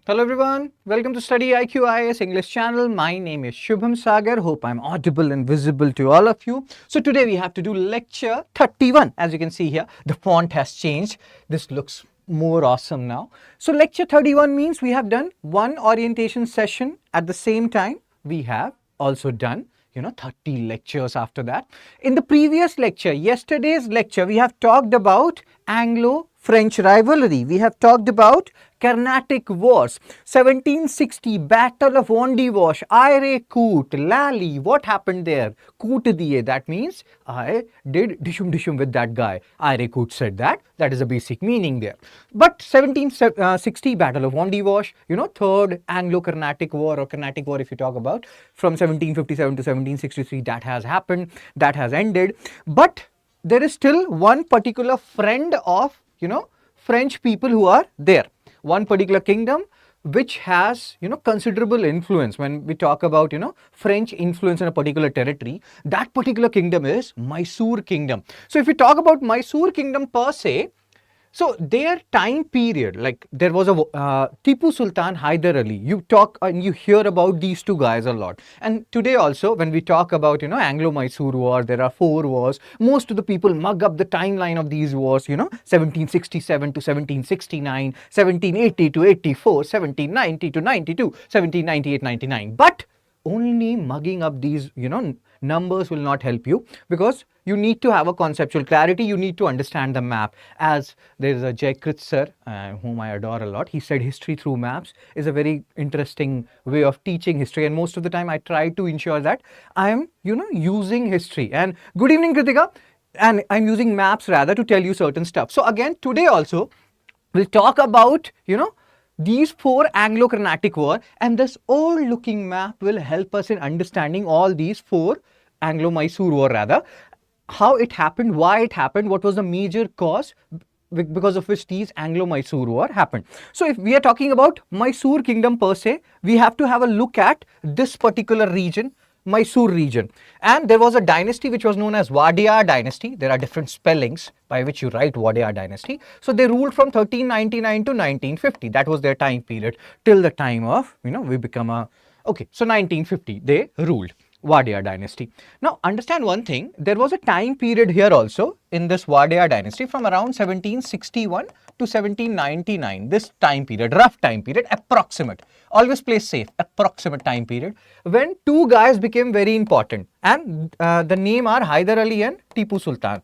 Hello everyone, welcome to StudyIQ IAS English channel. My name is Shubham Sagar. Hope I'm audible and visible to all of you. So today we have to do lecture 31. As you can see here, the font has changed. This looks more awesome now. So lecture 31 means we have done one orientation session. At the same time, we have also done 30 lectures after that. In the previous lecture, yesterday's lecture, we have talked about Anglo-French rivalry. We have talked about Carnatic Wars, 1760, Battle of Wandiwash, Aire Coot, Lally. What happened there? Coot diye. That means I did dishum with that guy. Aire Coot said that. That is the basic meaning there. But 1760, Battle of Wandiwash, Third Anglo-Carnatic War or Carnatic War if you talk about, from 1757 to 1763, that has happened, that has ended. But there is still one particular friend of, French people who are there. One particular kingdom which has considerable influence. When we talk about French influence in a particular territory, that particular kingdom is Mysore kingdom. So if we talk about Mysore kingdom per se, so their time period, like there was a Tipu Sultan, Hyder Ali. You talk and you hear about these two guys a lot. And today also when we talk about Anglo-Mysore War, there are 4 wars. Most of the people mug up the timeline of these wars, 1767 to 1769, 1780 to 84, 1790 to 92, 1798, 99. But only mugging up these numbers will not help you, because you need to have a conceptual clarity. You need to understand the map. As there is a Jaykrit sir, whom I adore a lot, he said history through maps is a very interesting way of teaching history, and most of the time I try to ensure that I am using history. And good evening Kritika, and I'm using maps rather to tell you certain stuff. So again today also we'll talk about these 4 Anglo-Carnatic War, and this old looking map will help us in understanding all these 4 Anglo-Mysore War rather, how it happened, why it happened, what was the major cause because of which these Anglo-Mysore War happened. So if we are talking about Mysore kingdom per se, we have to have a look at this particular region, Mysore region. And there was a dynasty which was known as Wadiyar dynasty. There are different spellings by which you write Wadiyar dynasty. So they ruled from 1399 to 1950. That was their time period till the time of, we become a, okay, so 1950 they ruled. Wadiyar dynasty. Now understand one thing, there was a time period here also in this Wadiyar dynasty from around 1761 to 1799. This time period, rough time period, approximate, always play safe, approximate time period, when 2 guys became very important, and the name are Hyder Ali and Tipu Sultan.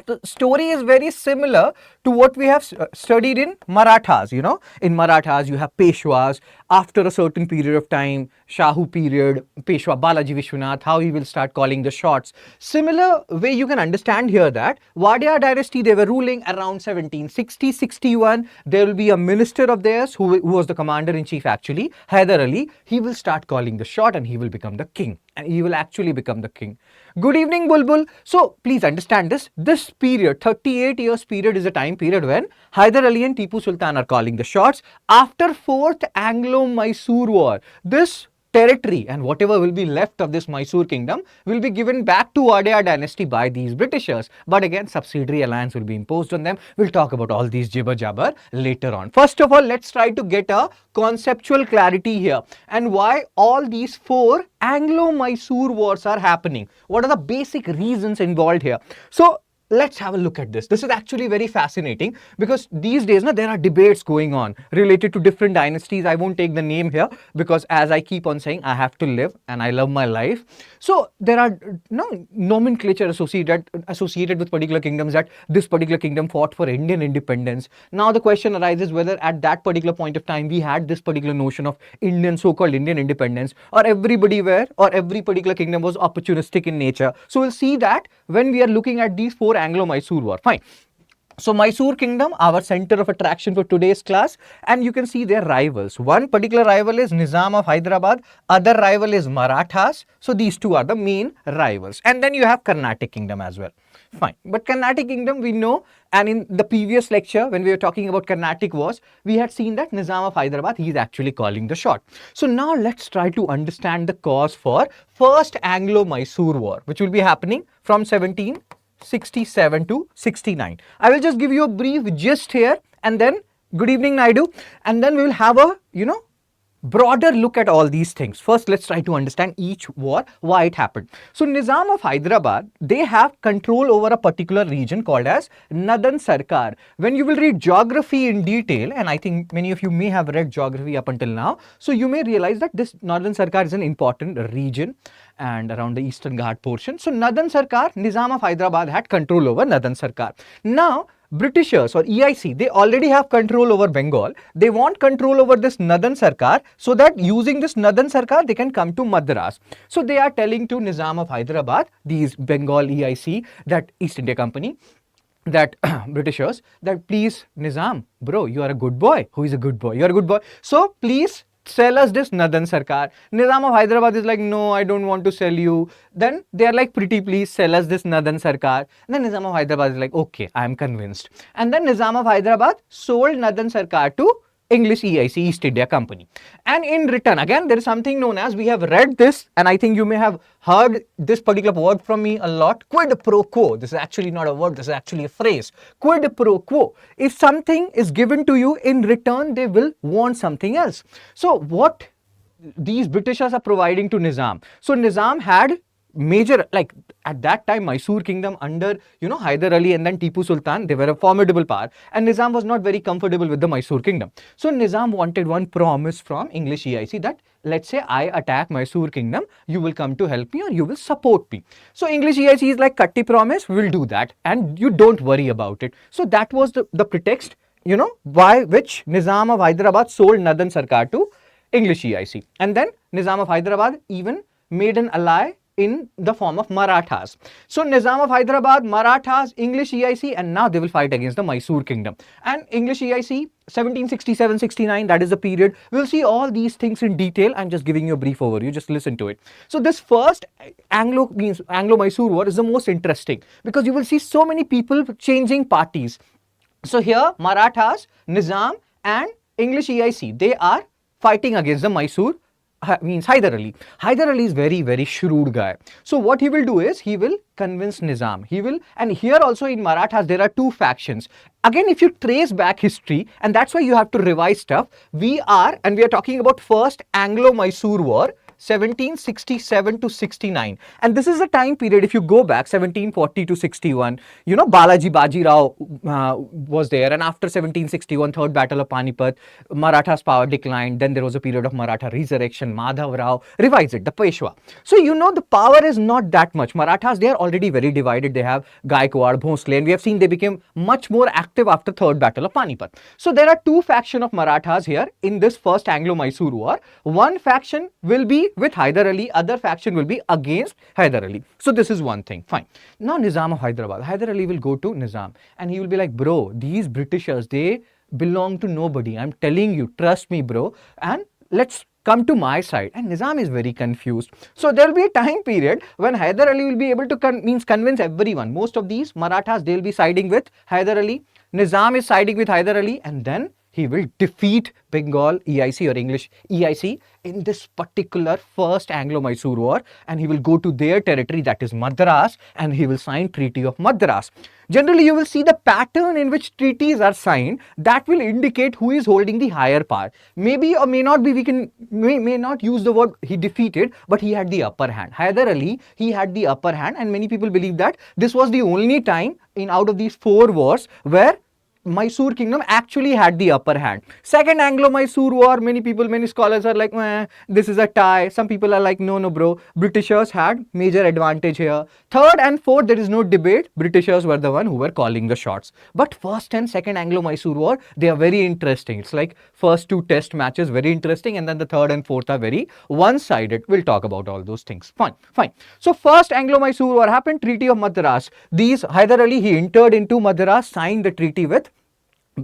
The story is very similar to what we have studied in Marathas. In Marathas you have Peshwas. After a certain period of time, Shahu period, Peshwa Balaji Vishwanath, how he will start calling the shots. Similar way you can understand here that Wadiyar dynasty, they were ruling around 1760-61. There will be a minister of theirs who was the commander-in-chief actually, Hyder Ali. He will start calling the shot and he will become the king. And he will actually become the king. Good evening, Bulbul. So please understand this. This period, 38 years period, is a time period when Hyder Ali and Tipu Sultan are calling the shots. After 4th Anglo-Mysore War, this territory and whatever will be left of this Mysore kingdom will be given back to Wadiyar dynasty by these Britishers. But again, subsidiary alliance will be imposed on them. We'll talk about all these jibber jabber later on. First of all, let's try to get a conceptual clarity here and why all these 4 Anglo-Mysore wars are happening. What are the basic reasons involved here? So let's have a look at this. This is actually very fascinating because these days there are debates going on related to different dynasties. I won't take the name here because, as I keep on saying, I have to live and I love my life. So there are nomenclature associated with particular kingdoms, that this particular kingdom fought for Indian independence. Now the question arises whether at that particular point of time we had this particular notion of Indian, so-called Indian independence, or everybody were, or every particular kingdom was opportunistic in nature. So we'll see that when we are looking at these 4 Anglo-Mysore War. Fine. So Mysore kingdom, our center of attraction for today's class, and you can see their rivals. One particular rival is Nizam of Hyderabad, other rival is Marathas. So these 2 are the main rivals. And then you have Carnatic kingdom as well. Fine. But Carnatic kingdom we know, and in the previous lecture when we were talking about Carnatic wars, we had seen that Nizam of Hyderabad, he is actually calling the shot. So now let's try to understand the cause for first Anglo-Mysore War, which will be happening from 1767 to 69. I will just give you a brief gist here and then Good evening, Naidu. And then we will have a, broader look at all these things. First, let's try to understand each war, why it happened. So, Nizam of Hyderabad, they have control over a particular region called as Nadan Sarkar. When you will read geography in detail, and I think many of you may have read geography up until now, so you may realize that this Nadan Sarkar is an important region and around the Eastern Ghat portion. So, Nadan Sarkar, Nizam of Hyderabad had control over Nadan Sarkar. Now, Britishers or EIC, they already have control over Bengal. They want control over this Nadan Sarkar so that using this Nadan Sarkar, they can come to Madras. So they are telling to Nizam of Hyderabad, these Bengal EIC, that East India Company, that Britishers, that please Nizam, bro, you are a good boy. Who is a good boy? You are a good boy. So please sell us this Nadan Sarkar. Nizam of Hyderabad is like, no, I don't want to sell you. Then they are like, pretty please sell us this Nadan Sarkar. And then Nizam of Hyderabad is like, okay, I am convinced. And then Nizam of Hyderabad sold Nadan Sarkar to English EIC, East India Company. And in return, again, there is something known as, we have read this, and I think you may have heard this particular word from me a lot, quid pro quo. This is actually not a word, this is actually a phrase. Quid pro quo. If something is given to you, in return, they will want something else. So what these Britishers are providing to Nizam. So Nizam had major, like at that time, Mysore kingdom under, Hyder Ali and then Tipu Sultan, they were a formidable power, and Nizam was not very comfortable with the Mysore kingdom. So Nizam wanted one promise from English EIC that, let's say I attack Mysore kingdom, you will come to help me or you will support me. So English EIC is like, Katti promise, we will do that and you don't worry about it. So that was the pretext, by which Nizam of Hyderabad sold Nadan Sarkar to English EIC. And then Nizam of Hyderabad even made an ally in the form of Marathas. So Nizam of Hyderabad, Marathas, English EIC, and now they will fight against the Mysore kingdom. And English EIC, 1767-69, that is the period. We'll see all these things in detail. I'm just giving you a brief overview, just listen to it. So this first Anglo-Mysore War is the most interesting because you will see so many people changing parties. So here, Marathas, Nizam and English EIC, they are fighting against the Mysore Hyder Ali. Hyder Ali is very, very shrewd guy. So what he will do is, he will convince Nizam. He will, and here also in Marathas, there are two factions. Again, if you trace back history, and that's why you have to revise stuff, we are talking about first Anglo-Mysore War, 1767 to 69. And this is the time period, if you go back, 1740 to 61, Balaji Baji Rao was there. And after 1761, Third Battle of Panipat, Marathas' power declined. Then there was a period of Maratha resurrection. Madhav Rao revised it, the Peshwa. So, the power is not that much. Marathas, they are already very divided. They have Gaikwad, Bhosle, and we have seen they became much more active after Third Battle of Panipat. So, there are two factions of Marathas here in this first Anglo-Mysore War. One faction will be with Hyder Ali, other faction will be against Hyder Ali. So this is one thing, fine. Now Nizam of Hyderabad, Hyder Ali will go to Nizam and he will be like, bro, these Britishers, they belong to nobody. I'm telling you, trust me, bro, and let's come to my side. And Nizam is very confused. So there will be a time period when Hyder Ali will be able to convince everyone. Most of these Marathas, they will be siding with Hyder Ali. Nizam is siding with Hyder Ali, and then he will defeat Bengal EIC or English EIC in this particular first Anglo-Mysore War, and he will go to their territory, that is Madras, and he will sign Treaty of Madras. Generally, you will see the pattern in which treaties are signed that will indicate who is holding the higher power. Maybe or may not be, may not use the word he defeated, but he had the upper hand. Hyder Ali, he had the upper hand, and many people believe that this was the only time out of these four wars where Mysore kingdom actually had the upper hand. Second Anglo-Mysore War, many scholars are like, this is a tie. Some people are like, no, bro, Britishers had major advantage here. Third and fourth, there is no debate. Britishers were the one who were calling the shots. But first and second Anglo-Mysore War, they are very interesting. It's like first two test matches, very interesting, and then the third and fourth are very one-sided. We'll talk about all those things. Fine. So first Anglo-Mysore War happened, Treaty of Madras. These Hyder Ali, he entered into Madras, signed the treaty with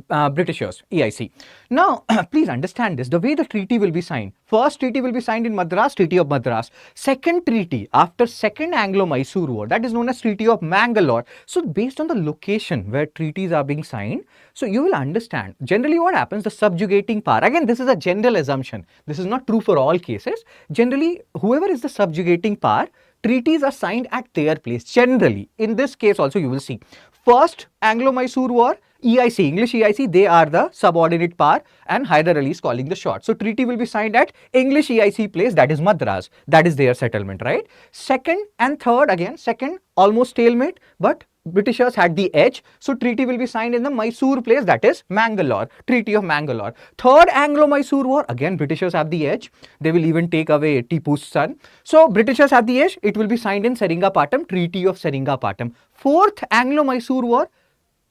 Britishers, EIC. Now, please understand this, the way the treaty will be signed. First treaty will be signed in Madras, Treaty of Madras. Second treaty, after second Anglo-Mysore War, that is known as Treaty of Mangalore. So, based on the location where treaties are being signed, so you will understand, generally what happens, the subjugating power, again, this is a general assumption. This is not true for all cases. Generally, whoever is the subjugating power, treaties are signed at their place, generally. In this case also, you will see. First Anglo-Mysore War, EIC, English EIC, they are the subordinate power and Hyder Ali is calling the shots. So treaty will be signed at English EIC place, that is Madras. That is their settlement, right? Second and third, again, second almost stalemate, but Britishers had the edge. So treaty will be signed in the Mysore place, that is Mangalore, Treaty of Mangalore. Third Anglo-Mysore War, again Britishers have the edge. They will even take away Tipu's son. So Britishers have the edge. It will be signed in Seringapatam, Treaty of Seringapatam. Fourth Anglo-Mysore War,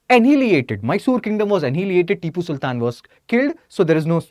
annihilated. Mysore kingdom was annihilated. Tipu Sultan was killed. So there is no,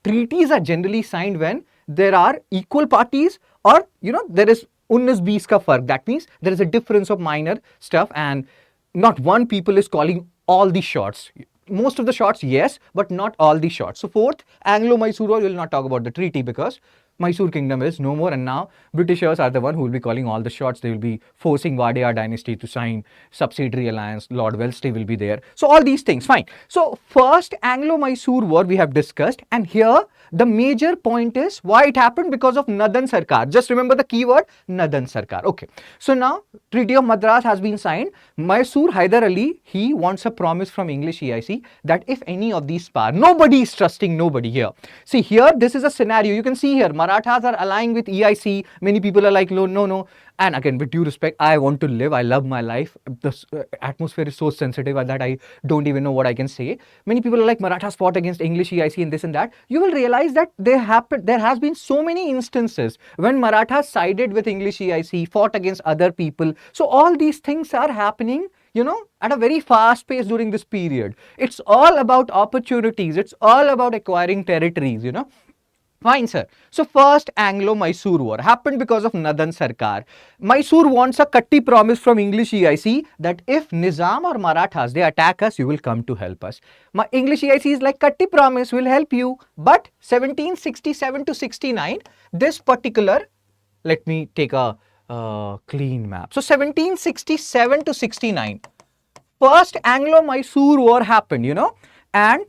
treaties are generally signed when there are equal parties or, there is 19-20 ka fark. That means there is a difference of minor stuff and not one people is calling all the shots. Most of the shots, yes, but not all the shots. So fourth Anglo-Mysore War, we will not talk about the treaty because Mysore kingdom is no more and now Britishers are the one who will be calling all the shots. They will be forcing Wadiyar dynasty to sign subsidiary alliance. Lord Wellesley will be there. So all these things, fine. So first Anglo-Mysore War we have discussed, and here the major point is why it happened, because of Nadan Sarkar. Just remember the keyword Nadan Sarkar. Okay. So now Treaty of Madras has been signed. Mysore Hyder Ali, he wants a promise from English EIC that if any of these power, nobody is trusting nobody here. See here, this is a scenario. You can see here, Marathas are allying with EIC. Many people are like, no. And again, with due respect, I want to live. I love my life. The atmosphere is so sensitive that I don't even know what I can say. Many people are like, Marathas fought against English EIC and this and that. You will realize that there has been so many instances when Marathas sided with English EIC, fought against other people. So all these things are happening, at a very fast pace during this period. It's all about opportunities. It's all about acquiring territories, Fine, sir. So first Anglo-Mysore War happened because of Nadan Sarkar. Mysore wants a Katti promise from English EIC that if Nizam or Marathas, they attack us, you will come to help us. My English EIC is like, Katti promise will help you. But 1767 to 69, this particular, let me take a clean map. So 1767 to 69, first Anglo-Mysore War happened, and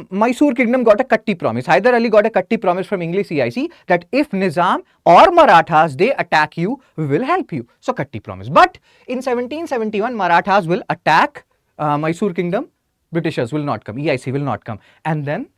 Mysore kingdom got a Katti promise. Hyder Ali got a Katti promise from English EIC that if Nizam or Marathas, they attack you, we will help you. So Katti promise. But in 1771, Marathas will attack Mysore kingdom. Britishers will not come. EIC will not come. And then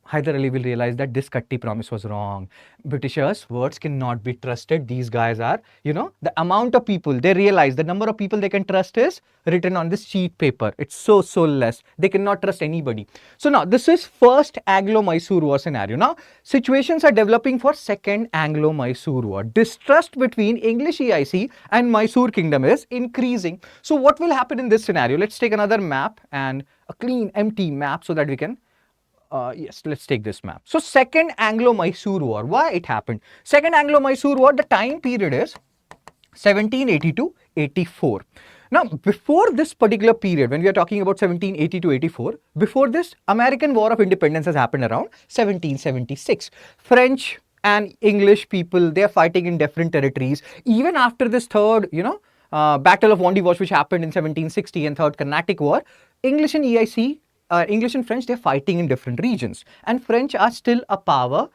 Hyder Ali will realize that this Katti promise was wrong. Britishers' words cannot be trusted. These guys are, the amount of people, they realize the number of people they can trust is written on this sheet paper. It's so less. They cannot trust anybody. So now this is first Anglo-Mysore War scenario. Now situations are developing for second Anglo-Mysore War. Distrust between English EIC and Mysore kingdom is increasing. So what will happen in this scenario? Let's take another map and a clean empty map so that we can yes, let's take this map. So second Anglo-Mysore War, why it happened? Second Anglo-Mysore War, the time period is 1780 to 84. Now, before this particular period, when we are talking about 1780 to 84, before this, American War of Independence has happened around 1776. French and English people, they are fighting in different territories. Even after this third, Battle of Wandy Wash, which happened in 1760, and third Carnatic War, English and EIC, English and French, they're fighting in different regions. And French are still a power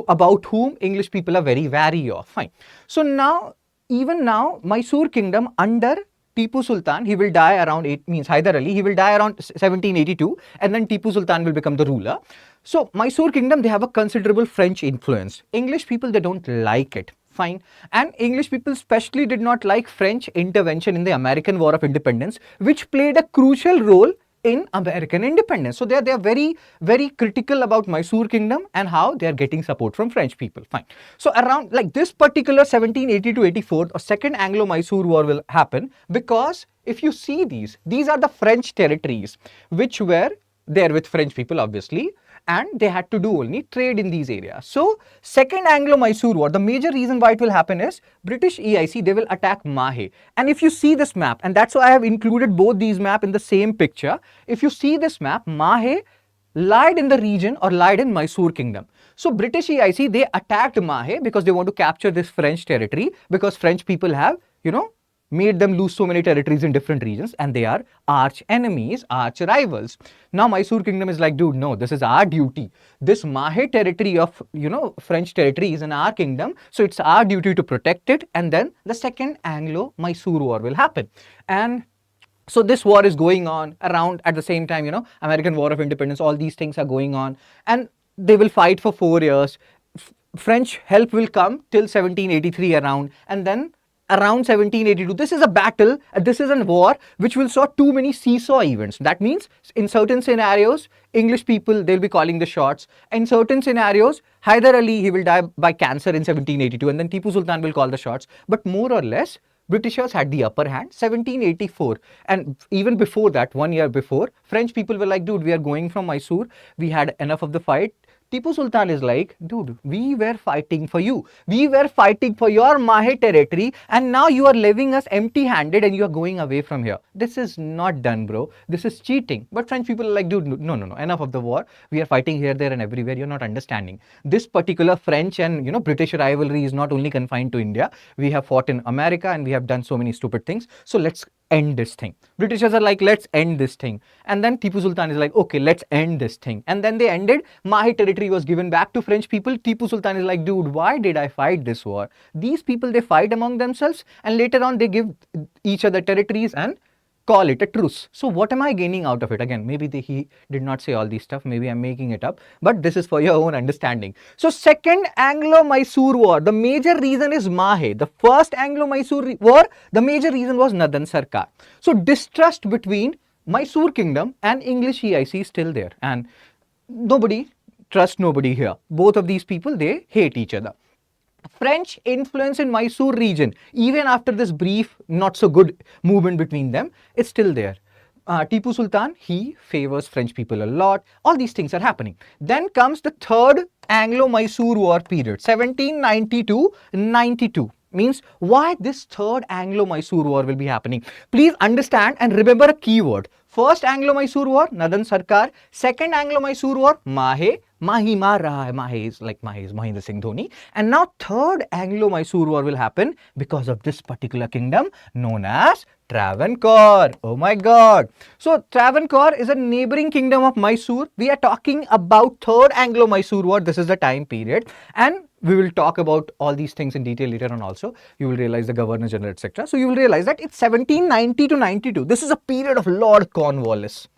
about whom English people are very wary of. Fine. So now, even now, Mysore kingdom under Tipu Sultan, he will die around, Hyder Ali, he will die around 1782 and then Tipu Sultan will become the ruler. So Mysore kingdom, they have a considerable French influence. English people, they don't like it. Fine. And English people especially did not like French intervention in the American War of Independence, which played a crucial role in American independence. So they are very, very critical about Mysore kingdom and how they are getting support from French people. Fine. So around like this particular 1780 to 84, a second Anglo-Mysore War will happen because if you see these are the French territories which were there with French people obviously, and they had to do only trade in these areas. So second Anglo-Mysore War, the major reason why it will happen is British EIC, they will attack Mahe. And if you see this map, and that's why I have included both these maps in the same picture. If you see this map, Mahe lied in the region or lied in Mysore kingdom. So British EIC, they attacked Mahe because they want to capture this French territory because French people have, made them lose so many territories in different regions and they are arch enemies, arch rivals. Now Mysore kingdom is like, dude, no, this is our duty. This Mahe territory of, French territory is in our kingdom. So it's our duty to protect it. And then the second Anglo-Mysore War will happen. And So this war is going on around at the same time, American War of Independence, all these things are going on, and they will fight for 4 years. French help will come till 1783 around, and then around 1782, this is a battle, this is a war which will saw too many seesaw events. That means in certain scenarios, English people, they'll be calling the shots. In certain scenarios, Hyder Ali, he will die by cancer in 1782, and then Tipu Sultan will call the shots. But more or less, Britishers had the upper hand, 1784. And even before that, 1 year before, French people were like, dude, we are going from Mysore. We had enough of the fight. Tipu Sultan is like, dude, we were fighting for you. We were fighting for your Mahe territory, and now you are leaving us empty-handed and you are going away from here. This is not done, bro. This is cheating. But French people are like, dude, no, enough of the war. We are fighting here, there and everywhere. You're not understanding. This particular French and, British rivalry is not only confined to India. We have fought in America and we have done so many stupid things. So let's end this thing. Britishers are like, let's end this thing. And then Tipu Sultan is like, okay, let's end this thing. And then they ended. Mahe territory was given back to French people. Tipu Sultan is like, dude, why did I fight this war? These people, they fight among themselves, and later on they give each other territories and call it a truce. So what am I gaining out of it? Again, maybe he did not say all these stuff. Maybe I'm making it up, but this is for your own understanding. So Second Anglo-Mysore War, the major reason is Mahe. The First Anglo-Mysore War, the major reason was Nadan Sarkar. So distrust between Mysore Kingdom and English EIC is still there, and nobody trusts nobody here. Both of these people, they hate each other. French influence in Mysore region, even after this brief, not so good movement between them, it's still there. Tipu Sultan, he favors French people a lot. All these things are happening. Then comes the Third Anglo-Mysore War period, 1792-92. Means why this Third Anglo-Mysore War will be happening. Please understand and remember a keyword. First Anglo-Mysore War, Nadan Sarkar. Second Anglo-Mysore War, Mahe. Mahi maar raha hai. Mahe is Mahendra Singh Dhoni. And now Third Anglo-Mysore War will happen because of this particular kingdom known as Travancore. Oh my God. So Travancore is a neighboring kingdom of Mysore. We are talking about Third Anglo-Mysore War. This is the time period. And we will talk about all these things in detail later on also. You will realize the Governor General, etc. So you will realize that it's 1790 to 92. This is a period of Lord Cornwallis.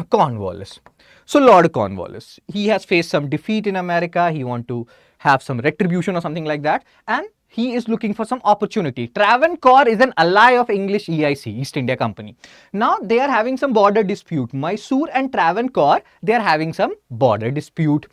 Cornwallis. So Lord Cornwallis, he has faced some defeat in America. He wants to have some retribution or something like that. And he is looking for some opportunity. Travancore is an ally of English EIC, East India Company. Now they are having some border dispute. Mysore and Travancore, they are having some border dispute.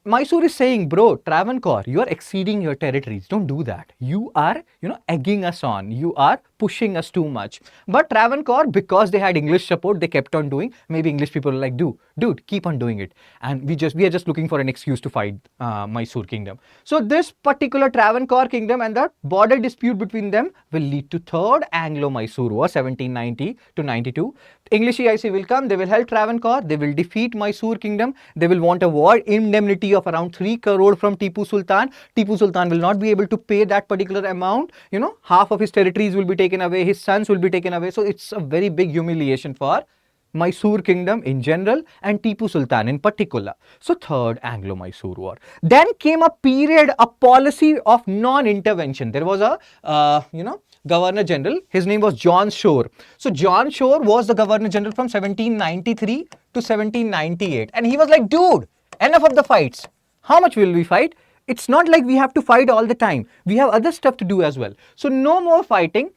Mysore is saying, bro, Travancore, you are exceeding your territories. Don't do that. You are, egging us on. You are pushing us too much. But Travancore, because they had English support, they kept on doing. Maybe English people are like, dude, keep on doing it. And we are just looking for an excuse to fight Mysore Kingdom. So this particular Travancore Kingdom and the border dispute between them will lead to Third Anglo-Mysore War, 1790 to 92. English EIC will come, they will help Travancore, they will defeat Mysore Kingdom, they will want a war indemnity of around 3 crore from Tipu Sultan. Tipu Sultan will not be able to pay that particular amount. Half of his territories will be taken away, his sons will be taken away. So it's a very big humiliation for Mysore Kingdom in general and Tipu Sultan in particular. So Third Anglo-Mysore War. Then came a period, a policy of non-intervention. There was a, Governor General. His name was John Shore. So John Shore was the Governor General from 1793 to 1798. And he was like, dude, enough of the fights. How much will we fight? It's not like we have to fight all the time. We have other stuff to do as well. So no more fighting.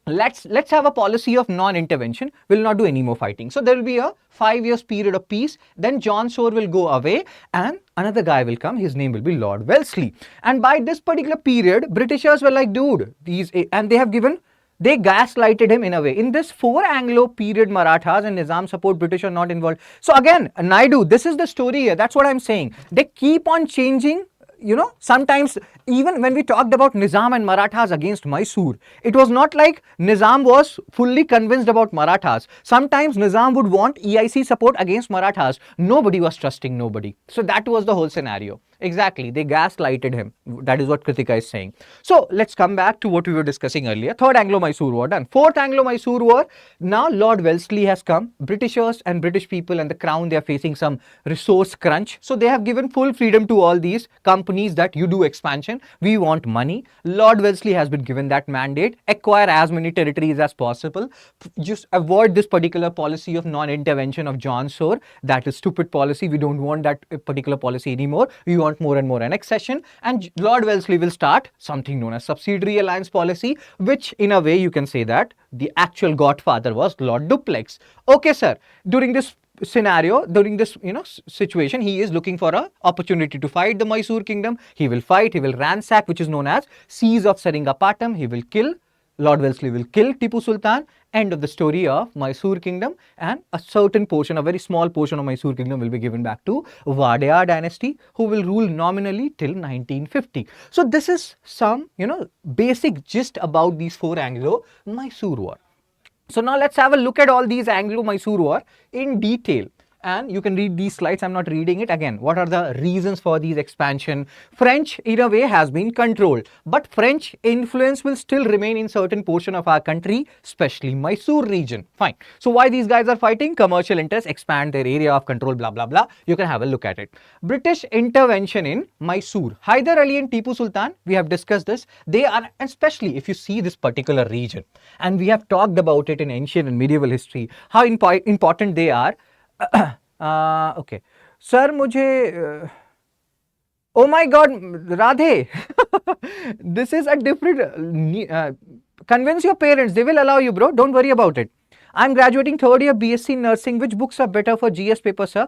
Let's have a policy of non-intervention. We'll not do any more fighting. So there will be a 5 years period of peace. Then John Shore will go away and another guy will come. His name will be Lord Wellesley. And by this particular period, Britishers were like, dude, and they gaslighted him in a way. In this 4 Anglo period, Marathas and Nizam support British are not involved. So again, Naidu, this is the story here. That's what I'm saying. They keep on changing. Sometimes even when we talked about Nizam and Marathas against Mysore, it was not like Nizam was fully convinced about Marathas. Sometimes Nizam would want EIC support against Marathas. Nobody was trusting nobody. So that was the whole scenario. Exactly, they gaslighted him. That is what Kritika is saying. So let's come back to what we were discussing earlier. Third Anglo-Mysore War done. Fourth Anglo-Mysore War. Now Lord Wellesley has come. Britishers and British people and the crown, they are facing some resource crunch. So they have given full freedom to all these companies that you do expansion. We want money. Lord Wellesley has been given that mandate. Acquire as many territories as possible. Just avoid this particular policy of non-intervention of John Soar. That is stupid policy. We don't want that particular policy anymore. We want more and more annexation, and Lord Wellesley will start something known as subsidiary alliance policy, which in a way you can say that the actual godfather was Lord Duplex. Okay, sir, during this scenario, during this situation, he is looking for an opportunity to fight the Mysore kingdom. He will fight, he will ransack, which is known as siege of Seringapatam. He will kill, Lord Wellesley will kill Tipu Sultan. End of the story of Mysore kingdom, and a certain portion, a very small portion of Mysore kingdom will be given back to Wadaya dynasty, who will rule nominally till 1950. So this is some basic gist about these four Anglo-Mysore War. So now let's have a look at all these Anglo-Mysore War in detail. And you can read these slides. I'm not reading it again. What are the reasons for these expansion? French in a way has been controlled, but French influence will still remain in certain portion of our country, especially Mysore region. Fine. So why these guys are fighting? Commercial interests, expand their area of control, blah, blah, blah. You can have a look at it. British intervention in Mysore. Hyder Ali and Tipu Sultan, we have discussed this. They are, especially if you see this particular region, and we have talked about it in ancient and medieval history, how important they are. Okay, sir, मुझे oh my God, Radhe, this is a different. Convince your parents; they will allow you, bro. Don't worry about it. I'm graduating third year BSc nursing. Which books are better for GS paper, sir?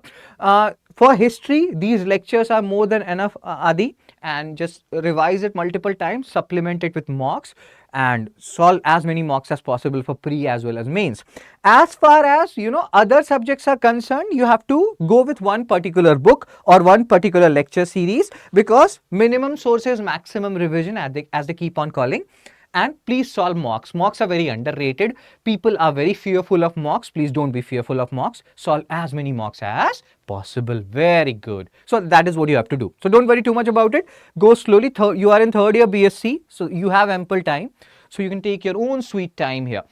For history, these lectures are more than enough, Adi, and just revise it multiple times, supplement it with mocks, and solve as many mocks as possible for pre as well as mains. As far as other subjects are concerned, you have to go with one particular book or one particular lecture series, because minimum sources, maximum revision, as they keep on calling. And please solve mocks. Mocks are very underrated. People are very fearful of mocks. Please don't be fearful of mocks. Solve as many mocks as possible. Very good. So that is what you have to do. So don't worry too much about it. Go slowly. You are in third year BSc, so you have ample time. So you can take your own sweet time here.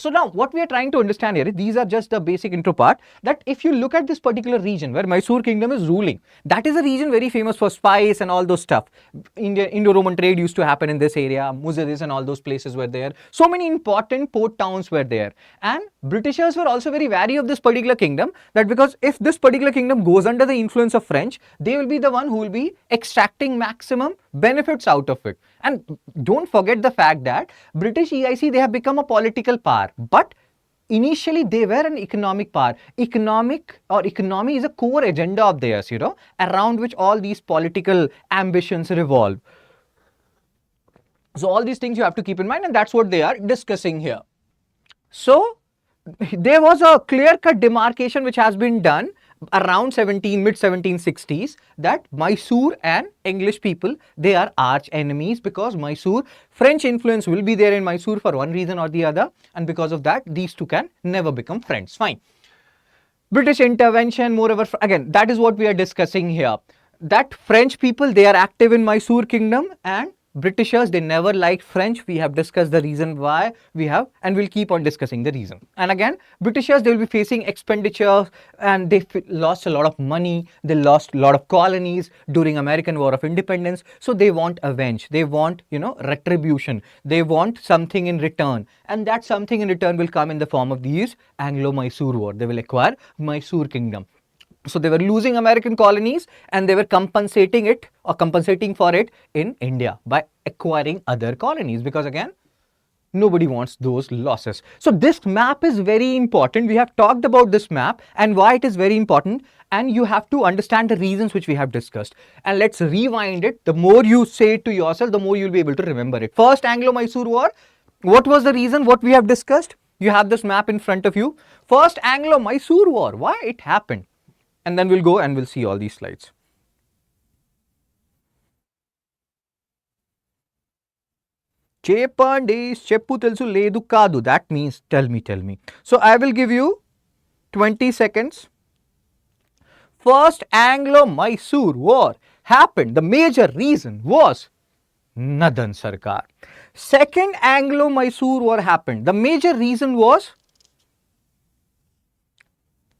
So now what we are trying to understand here, these are just the basic intro part, that if you look at this particular region where Mysore kingdom is ruling, that is a region very famous for spice and all those stuff. Indo-Roman trade used to happen in this area. Muziris and all those places were there. So many important port towns were there. And Britishers were also very wary of this particular kingdom, that because if this particular kingdom goes under the influence of French, they will be the one who will be extracting maximum benefits out of it. And don't forget the fact that British EIC, they have become a political power, but initially they were an economic power. Economy is a core agenda of theirs, around which all these political ambitions revolve. So all these things you have to keep in mind, and that's what they are discussing here. So there was a clear-cut demarcation which has been done around mid 1760s, that Mysore and English people, they are arch enemies, because Mysore, French influence will be there in Mysore for one reason or the other, and because of that these two can never become friends. Fine. British intervention, moreover, again, that is what we are discussing here, that French people, they are active in Mysore kingdom, and Britishers, they never liked French. We have discussed the reason why and we'll keep on discussing the reason. And again, Britishers, they will be facing expenditure, and they lost a lot of money. They lost a lot of colonies during American War of Independence. So they want avenge. They want, retribution. They want something in return. And that something in return will come in the form of these Anglo-Mysore War. They will acquire Mysore kingdom. So they were losing American colonies, and they were compensating for it in India by acquiring other colonies, because again, nobody wants those losses. So this map is very important. We have talked about this map and why it is very important, and you have to understand the reasons which we have discussed. And let's rewind it. The more you say it to yourself, the more you'll be able to remember it. First Anglo-Mysore War. What was the reason? What we have discussed? You have this map in front of you. First Anglo-Mysore War. Why it happened? And then we'll go and we'll see all these slides. Chepandis cheppu telsu ledu kadu. That means tell me. So I will give you 20 seconds First Anglo-Mysore War happened. The major reason was Nadan Sarkar. Second Anglo-Mysore War happened. The major reason was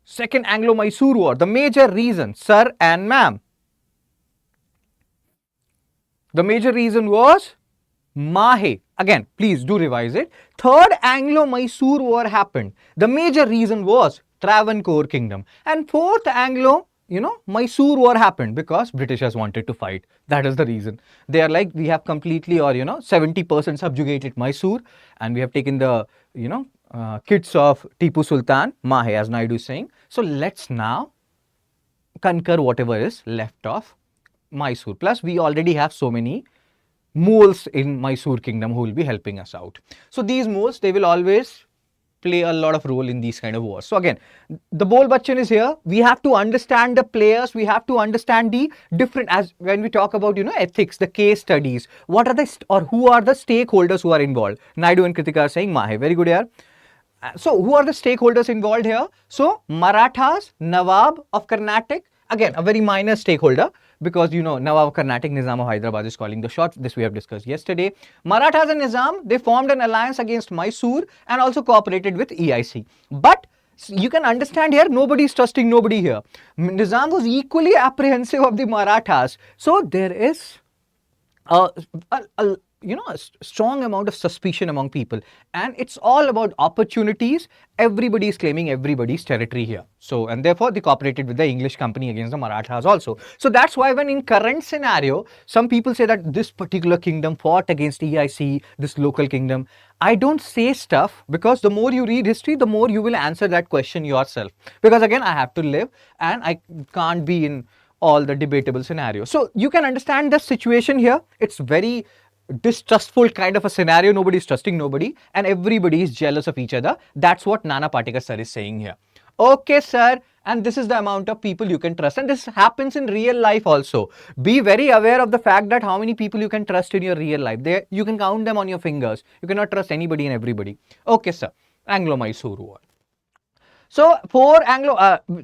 Second Anglo-Mysore War. The major reason, sir and ma'am. The major reason was Mahe. Again, please do revise it. Third Anglo-Mysore War happened. The major reason was Travancore Kingdom. And fourth Mysore War happened because Britishers wanted to fight. That is the reason. They are like, we have completely or 70% subjugated Mysore, and we have taken the kids of Tipu Sultan, Mahe, as Naidu is saying. So let's now conquer whatever is left of Mysore. Plus, we already have so many moles in Mysore kingdom who will be helping us out. So these moles, they will always play a lot of role in these kind of wars. So again, the Bol Bachchan is here. We have to understand the players. We have to understand the different, as when we talk about, ethics, the case studies, what are the, or who are the stakeholders who are involved. Naidu and Kritika are saying Mahe. Very good here. So who are the stakeholders involved here? So Marathas, Nawab of Carnatic, again, a very minor stakeholder, because Nawab of Carnatic, Nizam of Hyderabad is calling the shots. This we have discussed yesterday. Marathas and Nizam, they formed an alliance against Mysore and also cooperated with EIC. But you can understand here, nobody is trusting nobody here. Nizam was equally apprehensive of the Marathas. So there is a strong amount of suspicion among people, and it's all about opportunities. Everybody is claiming everybody's territory here. So, and therefore they cooperated with the English company against the Marathas also. So that's why when in current scenario, some people say that this particular kingdom fought against EIC, this local kingdom. I don't say stuff because the more you read history, the more you will answer that question yourself. Because again, I have to live and I can't be in all the debatable scenarios. So you can understand the situation here. It's very distrustful kind of a scenario. Nobody is trusting nobody and everybody is jealous of each other. That's what Nana Patekar sir is saying here. Okay, sir. And this is the amount of people you can trust. And this happens in real life also. Be very aware of the fact that how many people you can trust in your real life. You can count them on your fingers. You cannot trust anybody and everybody. Okay, sir. Anglo-Mysore War. So for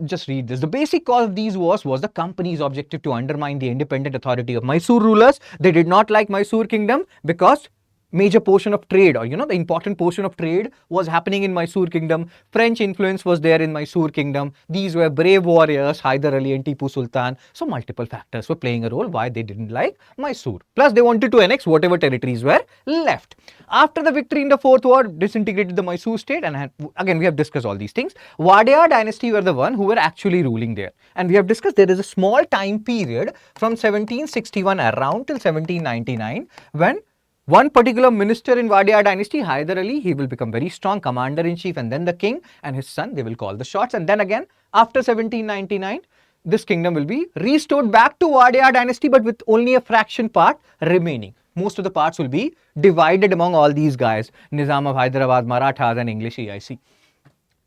just read this. The basic cause of these wars was the company's objective to undermine the independent authority of Mysore rulers. They did not like Mysore kingdom because major portion of trade, or the important portion of trade was happening in Mysore kingdom. French influence was there in Mysore kingdom. These were brave warriors, Hyder Ali and Tipu Sultan. So multiple factors were playing a role why they didn't like Mysore. Plus they wanted to annex whatever territories were left. After the victory in the Fourth War, disintegrated the Mysore state, and again we have discussed all these things. Wadiyar dynasty were the one who were actually ruling there. And we have discussed there is a small time period from 1761 around till 1799 when one particular minister in Wadiyar dynasty, Hyder Ali, he will become very strong commander-in-chief, and then the king and his son, they will call the shots. And then again, after 1799, this kingdom will be restored back to Wadiyar dynasty, but with only a fraction part remaining. Most of the parts will be divided among all these guys, Nizam of Hyderabad, Marathas and English EIC.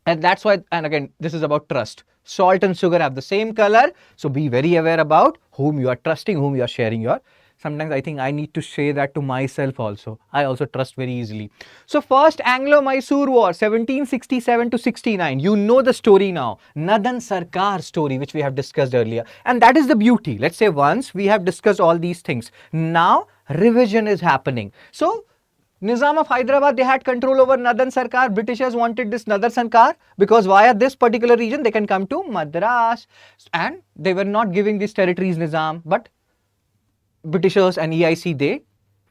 And that's why, and again, this is about trust. Salt and sugar have the same color. So be very aware about whom you are trusting, whom you are sharing your. Sometimes I think I need to say that to myself also. I also trust very easily. So first Anglo-Mysore War, 1767 to 69. You know the story now. Nadan Sarkar story, which we have discussed earlier. And that is the beauty. Let's say once we have discussed all these things. Now revision is happening. So Nizam of Hyderabad, they had control over Nadan Sarkar. Britishers wanted this Nadan Sarkar because via this particular region they can come to Madras. And they were not giving these territories Nizam, but Britishers and EIC, they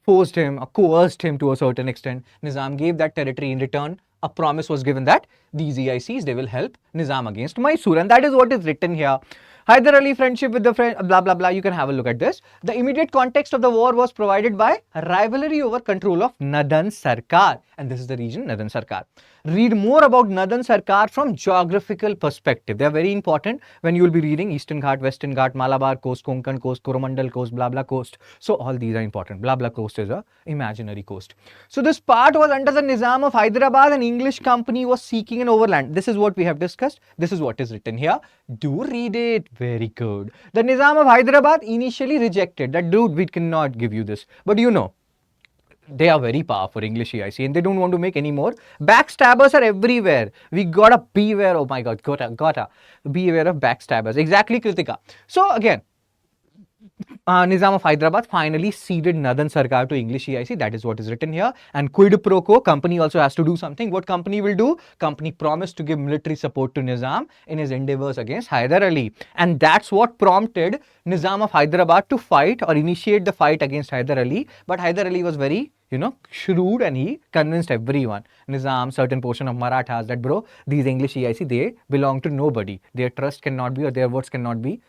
forced him or coerced him to a certain extent. Nizam gave that territory in return. A promise was given that these EICs, they will help Nizam against Mysore. And that is what is written here. Hyder Ali friendship with the French, blah, blah, blah. You can have a look at this. The immediate context of the war was provided by rivalry over control of Nadan Sarkar. And this is the region, Nadan Sarkar. Read more about Nadan Sarkar from geographical perspective. They are very important when you will be reading Eastern Ghat, Western Ghat, Malabar coast, Konkan coast, Coromandel coast, blah, blah coast. So all these are important. Blah, blah coast is a imaginary coast. So this part was under the Nizam of Hyderabad. An English company was seeking an overland. This is what we have discussed. This is what is written here. Do read it. Very good. The Nizam of Hyderabad initially rejected that, dude, we cannot give you this. But They are very powerful, English EIC, and they don't want to make any more. Backstabbers are everywhere. We gotta beware. Oh my God, gotta beware of backstabbers. Exactly, Kritika. So again, Nizam of Hyderabad finally ceded Nadan Sarkar to English EIC. That is what is written here. And quid pro quo, company also has to do something. What company will do? Company promised to give military support to Nizam in his endeavors against Hyder Ali. And that's what prompted Nizam of Hyderabad to fight or initiate the fight against Hyder Ali. But Hyder Ali was very, shrewd, and he convinced everyone, Nizam, certain portion of Marathas, that bro, these English EIC, they belong to nobody. Their trust cannot be, or their words cannot be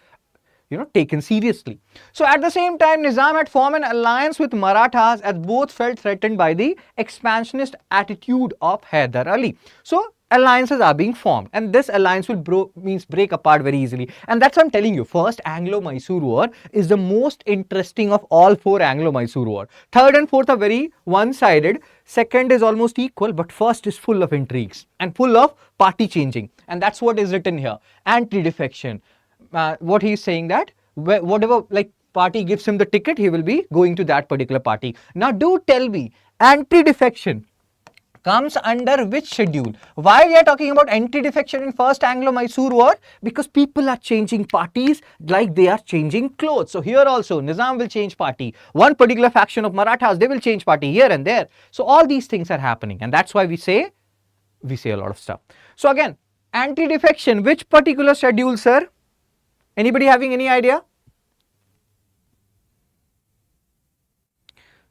taken seriously. So at the same time, Nizam had formed an alliance with Marathas, as both felt threatened by the expansionist attitude of Hyder Ali. So alliances are being formed, and this alliance will break apart very easily. And that's what I'm telling you. First Anglo-Mysore War is the most interesting of all four Anglo-Mysore War. Third and fourth are very one-sided. Second is almost equal, but first is full of intrigues and full of party changing. And that's what is written here. Anti-defection. What he is saying, that whatever party gives him the ticket, he will be going to that particular party. Now do tell me, anti-defection comes under which schedule? Why we are talking about anti-defection in first Anglo-Mysore War? Because people are changing parties like they are changing clothes. So here also Nizam will change party. One particular faction of Marathas, they will change party here and there. So all these things are happening, and that's why we say a lot of stuff. So again, anti-defection, which particular schedule, sir? Anybody having any idea?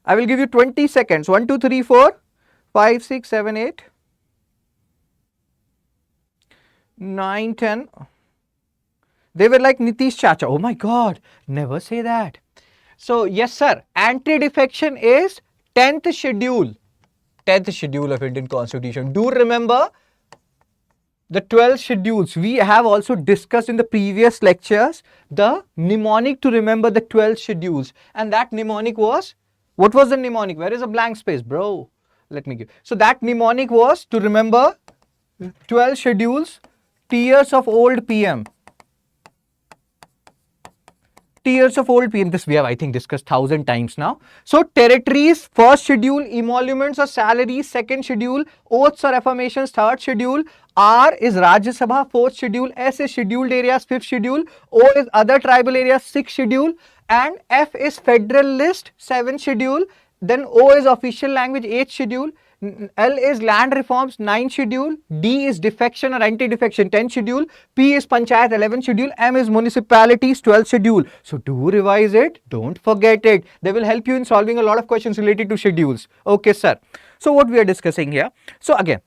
I will give you 20 seconds. 1, 2, 3, 4, 5, 6, 7, 8, 9, 10. They were like Nitish Chacha. Oh my God, never say that. So yes, sir, anti-defection is 10th schedule. 10th schedule of Indian Constitution. Do remember the 12 schedules. We have also discussed in the previous lectures the mnemonic to remember the 12 schedules. And that mnemonic was, what was the mnemonic? Where is a blank space, bro? Let me give. So that mnemonic was to remember 12 schedules, tiers of old PM. Tiers of old PM. This we have, I think, discussed 1000 times now. So territories, first schedule, emoluments or salaries, second schedule, oaths or affirmations, third schedule. R is Rajya Sabha, fourth schedule. S is scheduled areas, fifth schedule. O is other tribal areas, sixth schedule. And F is federal list, seventh schedule. Then O is official language, 8th schedule. L is land reforms, 9th schedule. D is defection or anti-defection, 10th schedule. P is panchayat, 11th schedule. M is municipalities, 12th schedule. So do revise it, don't forget it. They will help you in solving a lot of questions related to schedules. Okay, sir. So what we are discussing here. So again,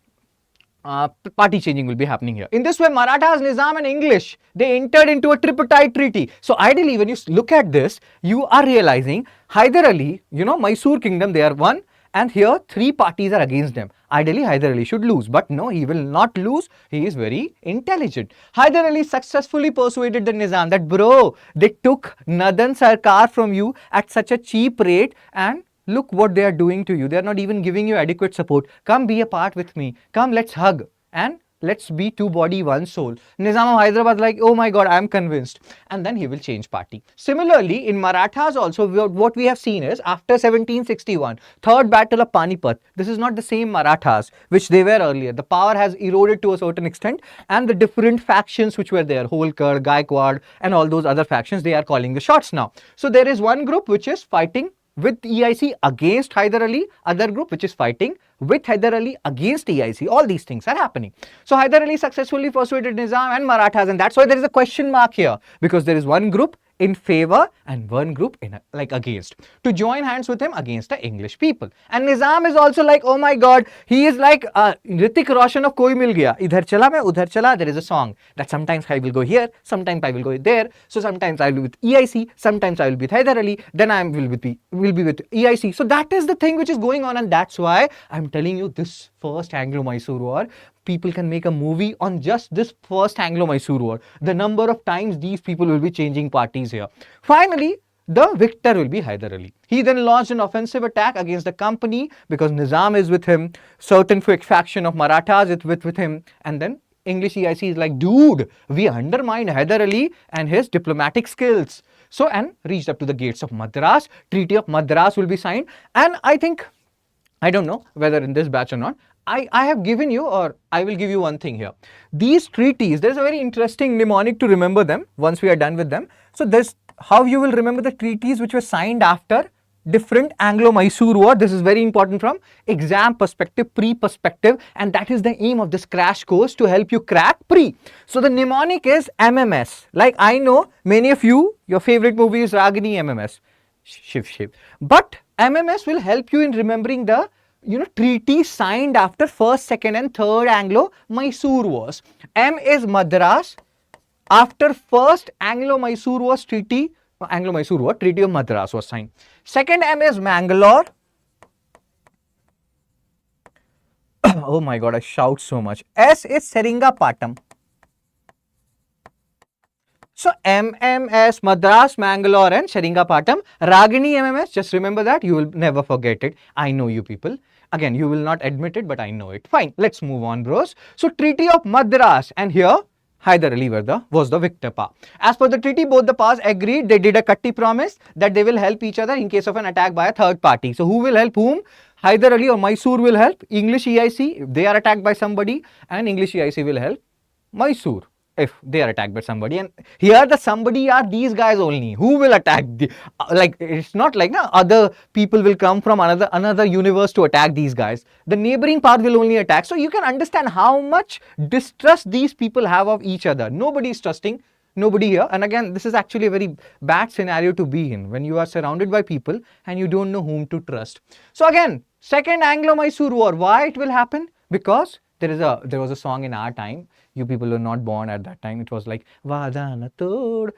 party changing will be happening here. In this way, Marathas, Nizam and English, they entered into a tripartite treaty. So ideally, when you look at this, you are realizing Hyder Ali, Mysore kingdom, they are one, and here 3 parties are against them. Ideally, Hyder Ali should lose, but no, he will not lose. He is very intelligent. Hyder Ali successfully persuaded the Nizam that, bro, they took Nadan Sarkar from you at such a cheap rate, and look what they are doing to you. They are not even giving you adequate support. Come be a part with me. Come, let's hug and let's be two body, one soul. Nizam of Hyderabad like, oh my God, I am convinced. And then he will change party. Similarly, in Marathas also, what we have seen is after 1761, third battle of Panipat, this is not the same Marathas which they were earlier. The power has eroded to a certain extent, and the different factions which were there, Holkar, Gaikwad and all those other factions, they are calling the shots now. So there is one group which is fighting with EIC against Hyder Ali, other group which is fighting with Hyder Ali against EIC. All these things are happening. So Hyder Ali successfully persuaded Nizam and Marathas, and that's why there is a question mark here, because there is one group in favor and one group in against, to join hands with him against the English people. And Nizam is also like, oh my God, he is like Hrithik Roshan of Koi Mil Gaya. Idhar chala main udhar chala. There is a song that sometimes I will go here, sometimes I will go there. So sometimes I will be with EIC, sometimes I will be with Hyder Ali, then I will be with EIC. So that is the thing which is going on, and that's why I'm telling you this first Anglo-Mysore War. People can make a movie on just this first Anglo-Mysore War. The number of times these people will be changing parties here. Finally, the victor will be Hyder Ali. He then launched an offensive attack against the company because Nizam is with him, certain faction of Marathas is with him, and then English EIC is like, dude, we undermined Hyder Ali and his diplomatic skills. So, and reached up to the gates of Madras. Treaty of Madras will be signed, and I think I don't know whether in this batch or not. I have given you, or I will give you one thing here. These treaties, there's a very interesting mnemonic to remember them once we are done with them. So this, how you will remember the treaties which were signed after different Anglo-Mysore War. This is very important from exam perspective, pre-perspective, and that is the aim of this crash course, to help you crack pre. So the mnemonic is MMS. Like, I know many of you, your favorite movie is Ragini MMS. Shiv. But MMS will help you in remembering the treaties signed after first, second and third Anglo-Mysore Wars. M is Madras. After first Anglo-Mysore Wars treaty, Anglo-Mysore War, Treaty of Madras was signed. Second M is Mangalore. Oh my God, I shout so much. S is Seringapatam. So MMS, Madras, Mangalore and Seringapatam. Ragini MMS, just remember that, you will never forget it. I know you people. Again, you will not admit it, but I know it. Fine, let's move on, bros. So Treaty of Madras, and here Hyder Ali was the victor pa. As per the treaty, both the pas agreed. They did a Katti promise that they will help each other in case of an attack by a third party. So who will help whom? Hyder Ali or Mysore will help English EIC if they are attacked by somebody, and English EIC will help Mysore if they are attacked by somebody. And here the somebody are these guys only who will attack like, it's not like other people will come from another universe to attack these guys. The neighboring part will only attack. So you can understand how much distrust these people have of each other. Nobody is trusting nobody here. And again, this is actually a very bad scenario to be in, when you are surrounded by people and you don't know whom to trust. So again, second Anglo-Mysore War, why it will happen? Because there was a song in our time. You people were not born at that time. It was like Vadana Tod.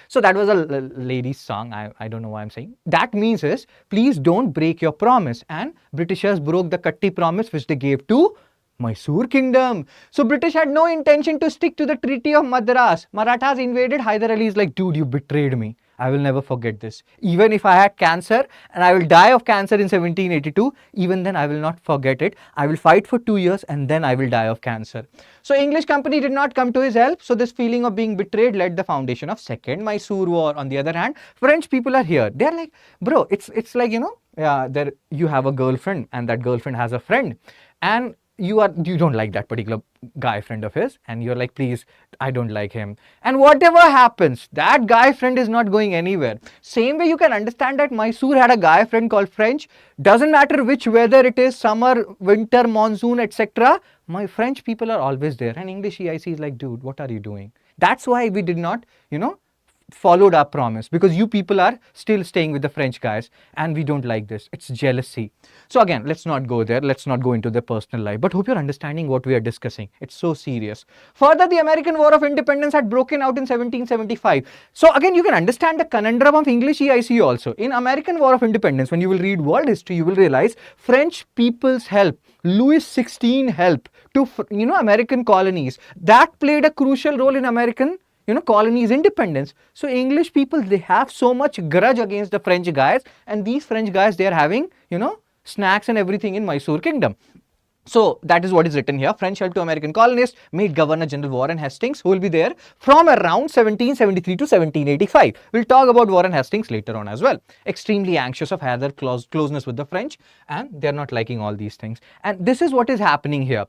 So that was a lady's song. I don't know why I'm saying. That means is, please don't break your promise. And Britishers broke the Katti promise which they gave to Mysore Kingdom. So British had no intention to stick to the Treaty of Madras. Marathas invaded. Hyder Ali is like, dude, you betrayed me. I will never forget this. Even if I had cancer and I will die of cancer in 1782, even then I will not forget it. I will fight for 2 years and then I will die of cancer. So English company did not come to his help. So this feeling of being betrayed led the foundation of Second Mysore War. On the other hand, French people are here. They're like, bro, it's like, there you have a girlfriend and that girlfriend has a friend, and you don't like that particular guy friend of his, and you're like, please, I don't like him. And whatever happens, that guy friend is not going anywhere. Same way you can understand that Mysore had a guy friend called French. Doesn't matter which weather it is, summer, winter, monsoon, etc. My French people are always there. And English EIC is like, dude, what are you doing? That's why we did not, followed our promise, because you people are still staying with the French guys and we don't like this. It's jealousy. So again, let's not go there. Let's not go into their personal life, but hope you're understanding what we are discussing. It's so serious. Further, the American War of Independence had broken out in 1775. So again, you can understand the conundrum of English EIC also. In American War of Independence, when you will read world history, you will realize French people's help, Louis XVI help to, American colonies, that played a crucial role in American colonies' independence. So English people, they have so much grudge against the French guys, and these French guys, they are having, snacks and everything in Mysore Kingdom. So that is what is written here. French help to American colonists, made Governor General Warren Hastings, who will be there from around 1773 to 1785. We'll talk about Warren Hastings later on as well. Extremely anxious of their closeness with the French, and they're not liking all these things. And this is what is happening here.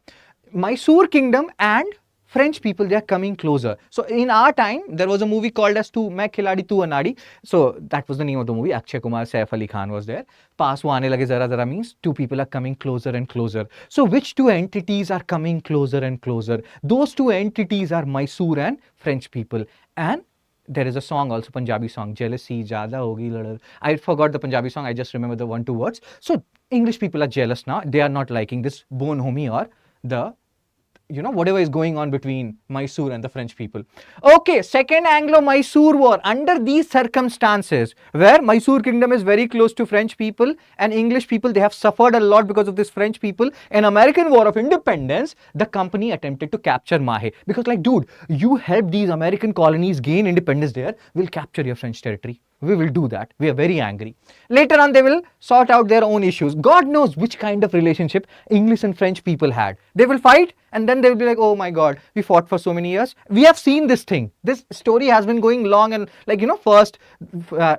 Mysore Kingdom and French people, they are coming closer. So in our time, there was a movie called as Tu Main Khiladi Tu Anadi. So that was the name of the movie. Akshay Kumar, Saif Ali Khan was there. Paas wo aane lage zara zara means two people are coming closer and closer. So which two entities are coming closer and closer? Those two entities are Mysore and French people. And there is a song also, Punjabi song, Jealousy Jada Hogi Ladal. I forgot the Punjabi song. I just remember the 1-2 words. So English people are jealous now. They are not liking this bone homie or the whatever is going on between Mysore and the French people. Okay, Second Anglo-Mysore War. Under these circumstances, where Mysore Kingdom is very close to French people and English people, they have suffered a lot because of this French people. In American War of Independence, the company attempted to capture Mahe. Because like, dude, you help these American colonies gain independence there, we'll capture your French territory. we will do that. We are very angry. Later on, they will sort out their own issues. God knows which kind of relationship English and French people had. They will fight and then they will be like, oh my God, we fought for so many years. We have seen this thing. This story has been going long, and first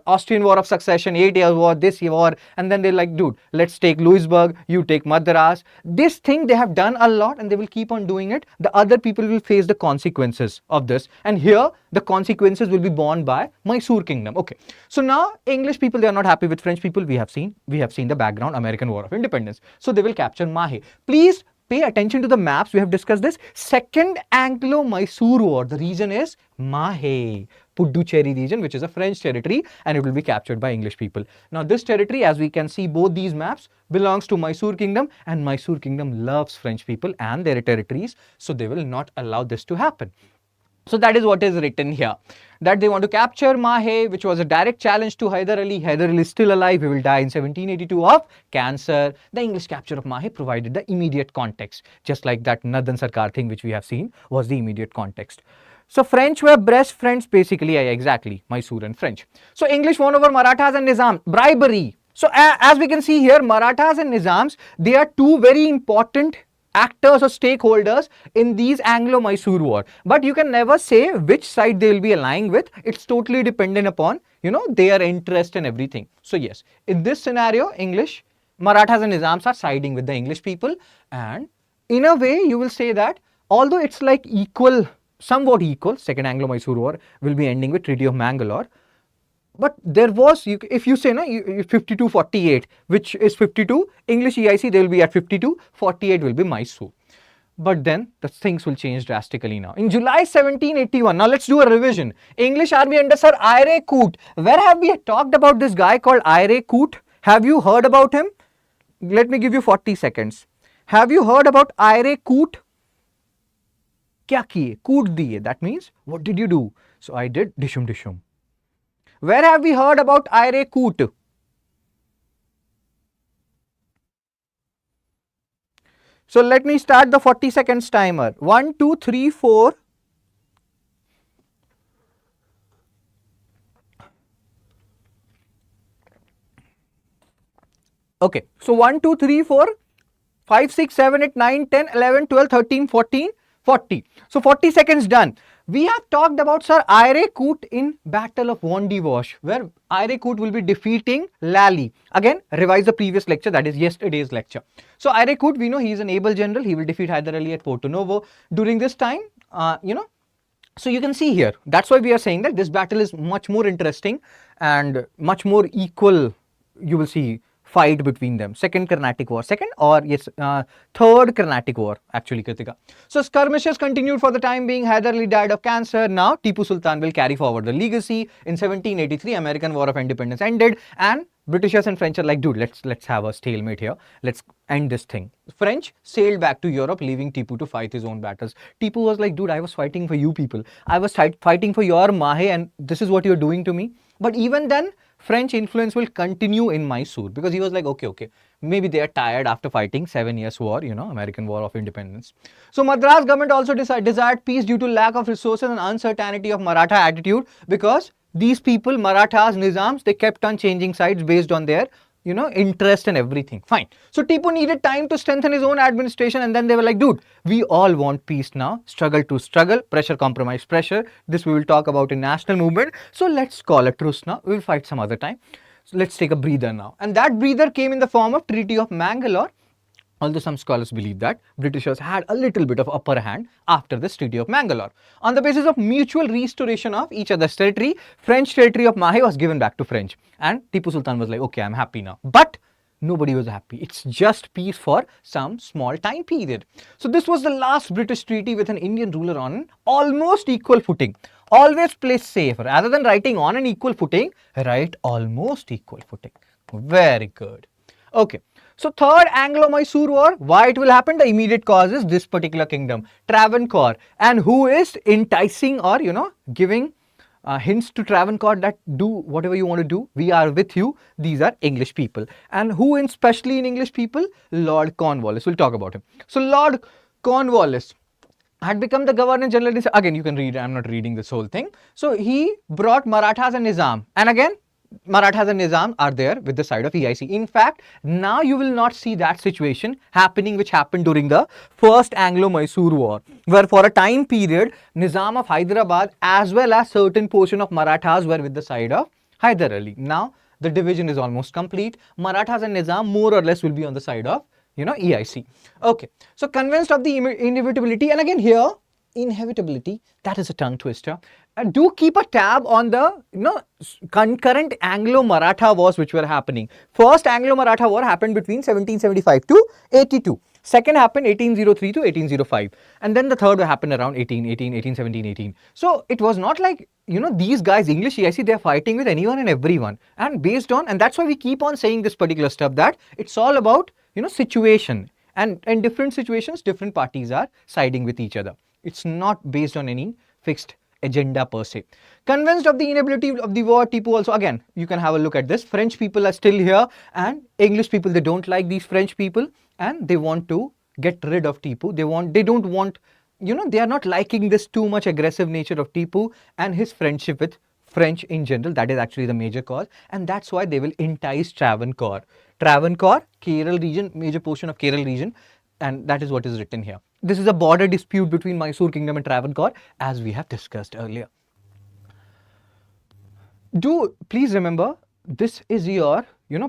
Austrian War of Succession, 8 years war, this war, and then they're like, dude, let's take Louisburg, you take Madras. This thing they have done a lot and they will keep on doing it. The other people will face the consequences of this, and here the consequences will be borne by Mysore Kingdom. Okay, so now English people, they are not happy with French people. We have seen the background, American War of Independence. So they will capture Mahe. Please pay attention to the maps. We have discussed this. Second Anglo-Mysore War. The region is Mahe, Puducherry region, which is a French territory, and it will be captured by English people. Now this territory, as we can see both these maps, belongs to Mysore Kingdom, and Mysore Kingdom loves French people and their territories, so they will not allow this to happen. So that is what is written here, that they want to capture Mahe, which was a direct challenge to Hyder Ali. Hyder Ali is still alive. He will die in 1782 of cancer. The English capture of Mahe provided the immediate context, just like that Nadan Sarkar thing which we have seen was the immediate context. So French were best friends basically, exactly, Mysore and French. So English won over Marathas and Nizam, bribery. So as we can see here, Marathas and Nizams, they are two very important actors or stakeholders in these Anglo-Mysore War, but you can never say which side they will be aligning with. It's totally dependent upon their interest and everything. So yes, in this scenario, Marathas and Nizams are siding with the English people, and in a way you will say that although it's like equal, somewhat equal, Second Anglo-Mysore War will be ending with Treaty of Mangalore. But there was, if you say 52-48, which is 52, English EIC, they will be at 52, 48 will be Mysore. But then the things will change drastically now. In July 1781, now let's do a revision. English army under Sir Eyre Coote. Where have we talked about this guy called Eyre Coote? Have you heard about him? Let me give you 40 seconds. Have you heard about Eyre Coote? Kya kiye? Coote diye. That means, what did you do? So I did dishum dishum. Where have we heard about Eyre Coote? So let me start the 40 seconds timer. 1, 2, 3, 4. Okay, so 1, 2, 3, 4, 5, 6, 7, 8, 9, 10, 11, 12, 13, 14, 40. So 40 seconds done. We have talked about Sir Eyre Coote in Battle of Wandiwash, where Eyre Coote will be defeating Lally. Again, revise the previous lecture, that is yesterday's lecture. So Eyre Coote, we know he is an able general. He will defeat Hyder Ali at Porto Novo. During this time, so you can see here, that's why we are saying that this battle is much more interesting and much more equal, you will see, fight between them. Second Carnatic War, third Carnatic War actually, Kritika. So skirmishes continued for the time being. Hyder Ali died of cancer. Now Tipu Sultan will carry forward the legacy. In 1783, American War of Independence ended, and Britishers and French are like, dude, let's have a stalemate here. Let's end this thing. French sailed back to Europe, leaving Tipu to fight his own battles. Tipu was like, dude, I was fighting for you people. I was fighting for your Mahe, and this is what you're doing to me. But even then, French influence will continue in Mysore, because he was like, okay, maybe they are tired after fighting 7 years war, American War of Independence. So Madras government also desired peace due to lack of resources and uncertainty of Maratha attitude, because these people, Marathas, Nizams, they kept on changing sides based on their interest and everything. Fine. So Tipu needed time to strengthen his own administration, and then they were like, dude, we all want peace now. Struggle to struggle, pressure, compromise, pressure. This we will talk about in national movement. So let's call a truce now. We will fight some other time. So let's take a breather now. And that breather came in the form of Treaty of Mangalore. Although some scholars believe that Britishers had a little bit of upper hand after this Treaty of Mangalore. On the basis of mutual restoration of each other's territory, French territory of Mahe was given back to French. And Tipu Sultan was like, okay, I'm happy now. But nobody was happy. It's just peace for some small time period. So this was the last British treaty with an Indian ruler on an almost equal footing. Always play safe. Rather than writing on an equal footing, write almost equal footing. Very good. Okay. So third Anglo-Mysore War, why it will happen? The immediate cause is this particular kingdom, Travancore. And who is enticing or, giving hints to Travancore that do whatever you want to do, we are with you. These are English people. And who especially in English people? Lord Cornwallis. We'll talk about him. So Lord Cornwallis had become the Governor General. Again, you can read, I'm not reading this whole thing. So he brought Marathas and Nizam. And again, Marathas and Nizam are there with the side of EIC. In fact, now you will not see that situation happening which happened during the first Anglo-Mysore War, where for a time period, Nizam of Hyderabad as well as certain portion of Marathas were with the side of Hyder Ali. Now, the division is almost complete. Marathas and Nizam more or less will be on the side of, EIC. Okay, so convinced of the inevitability, and again here, inevitability, that is a tongue twister. And do keep a tab on the concurrent Anglo-Maratha wars which were happening. First Anglo-Maratha war happened between 1775 to 82. Second happened 1803 to 1805. And then the third happened around 1817, 18. So it was not like, these guys, English EIC, they're fighting with anyone and everyone. And based on, and that's why we keep on saying this particular stuff, that it's all about, situation. And in different situations, different parties are siding with each other. It's not based on any fixed agenda per se. Convinced of the inability of the war, Tipu also, again, you can have a look at this. French people are still here and English people, they don't like these French people and they want to get rid of Tipu. They don't want, they are not liking this too much aggressive nature of Tipu and his friendship with French in general. That is actually the major cause, and that's why they will entice Travancore. Travancore, Kerala region, major portion of Kerala region, and that is what is written here. This is a border dispute between Mysore Kingdom and Travancore, as we have discussed earlier. Do please remember, this is your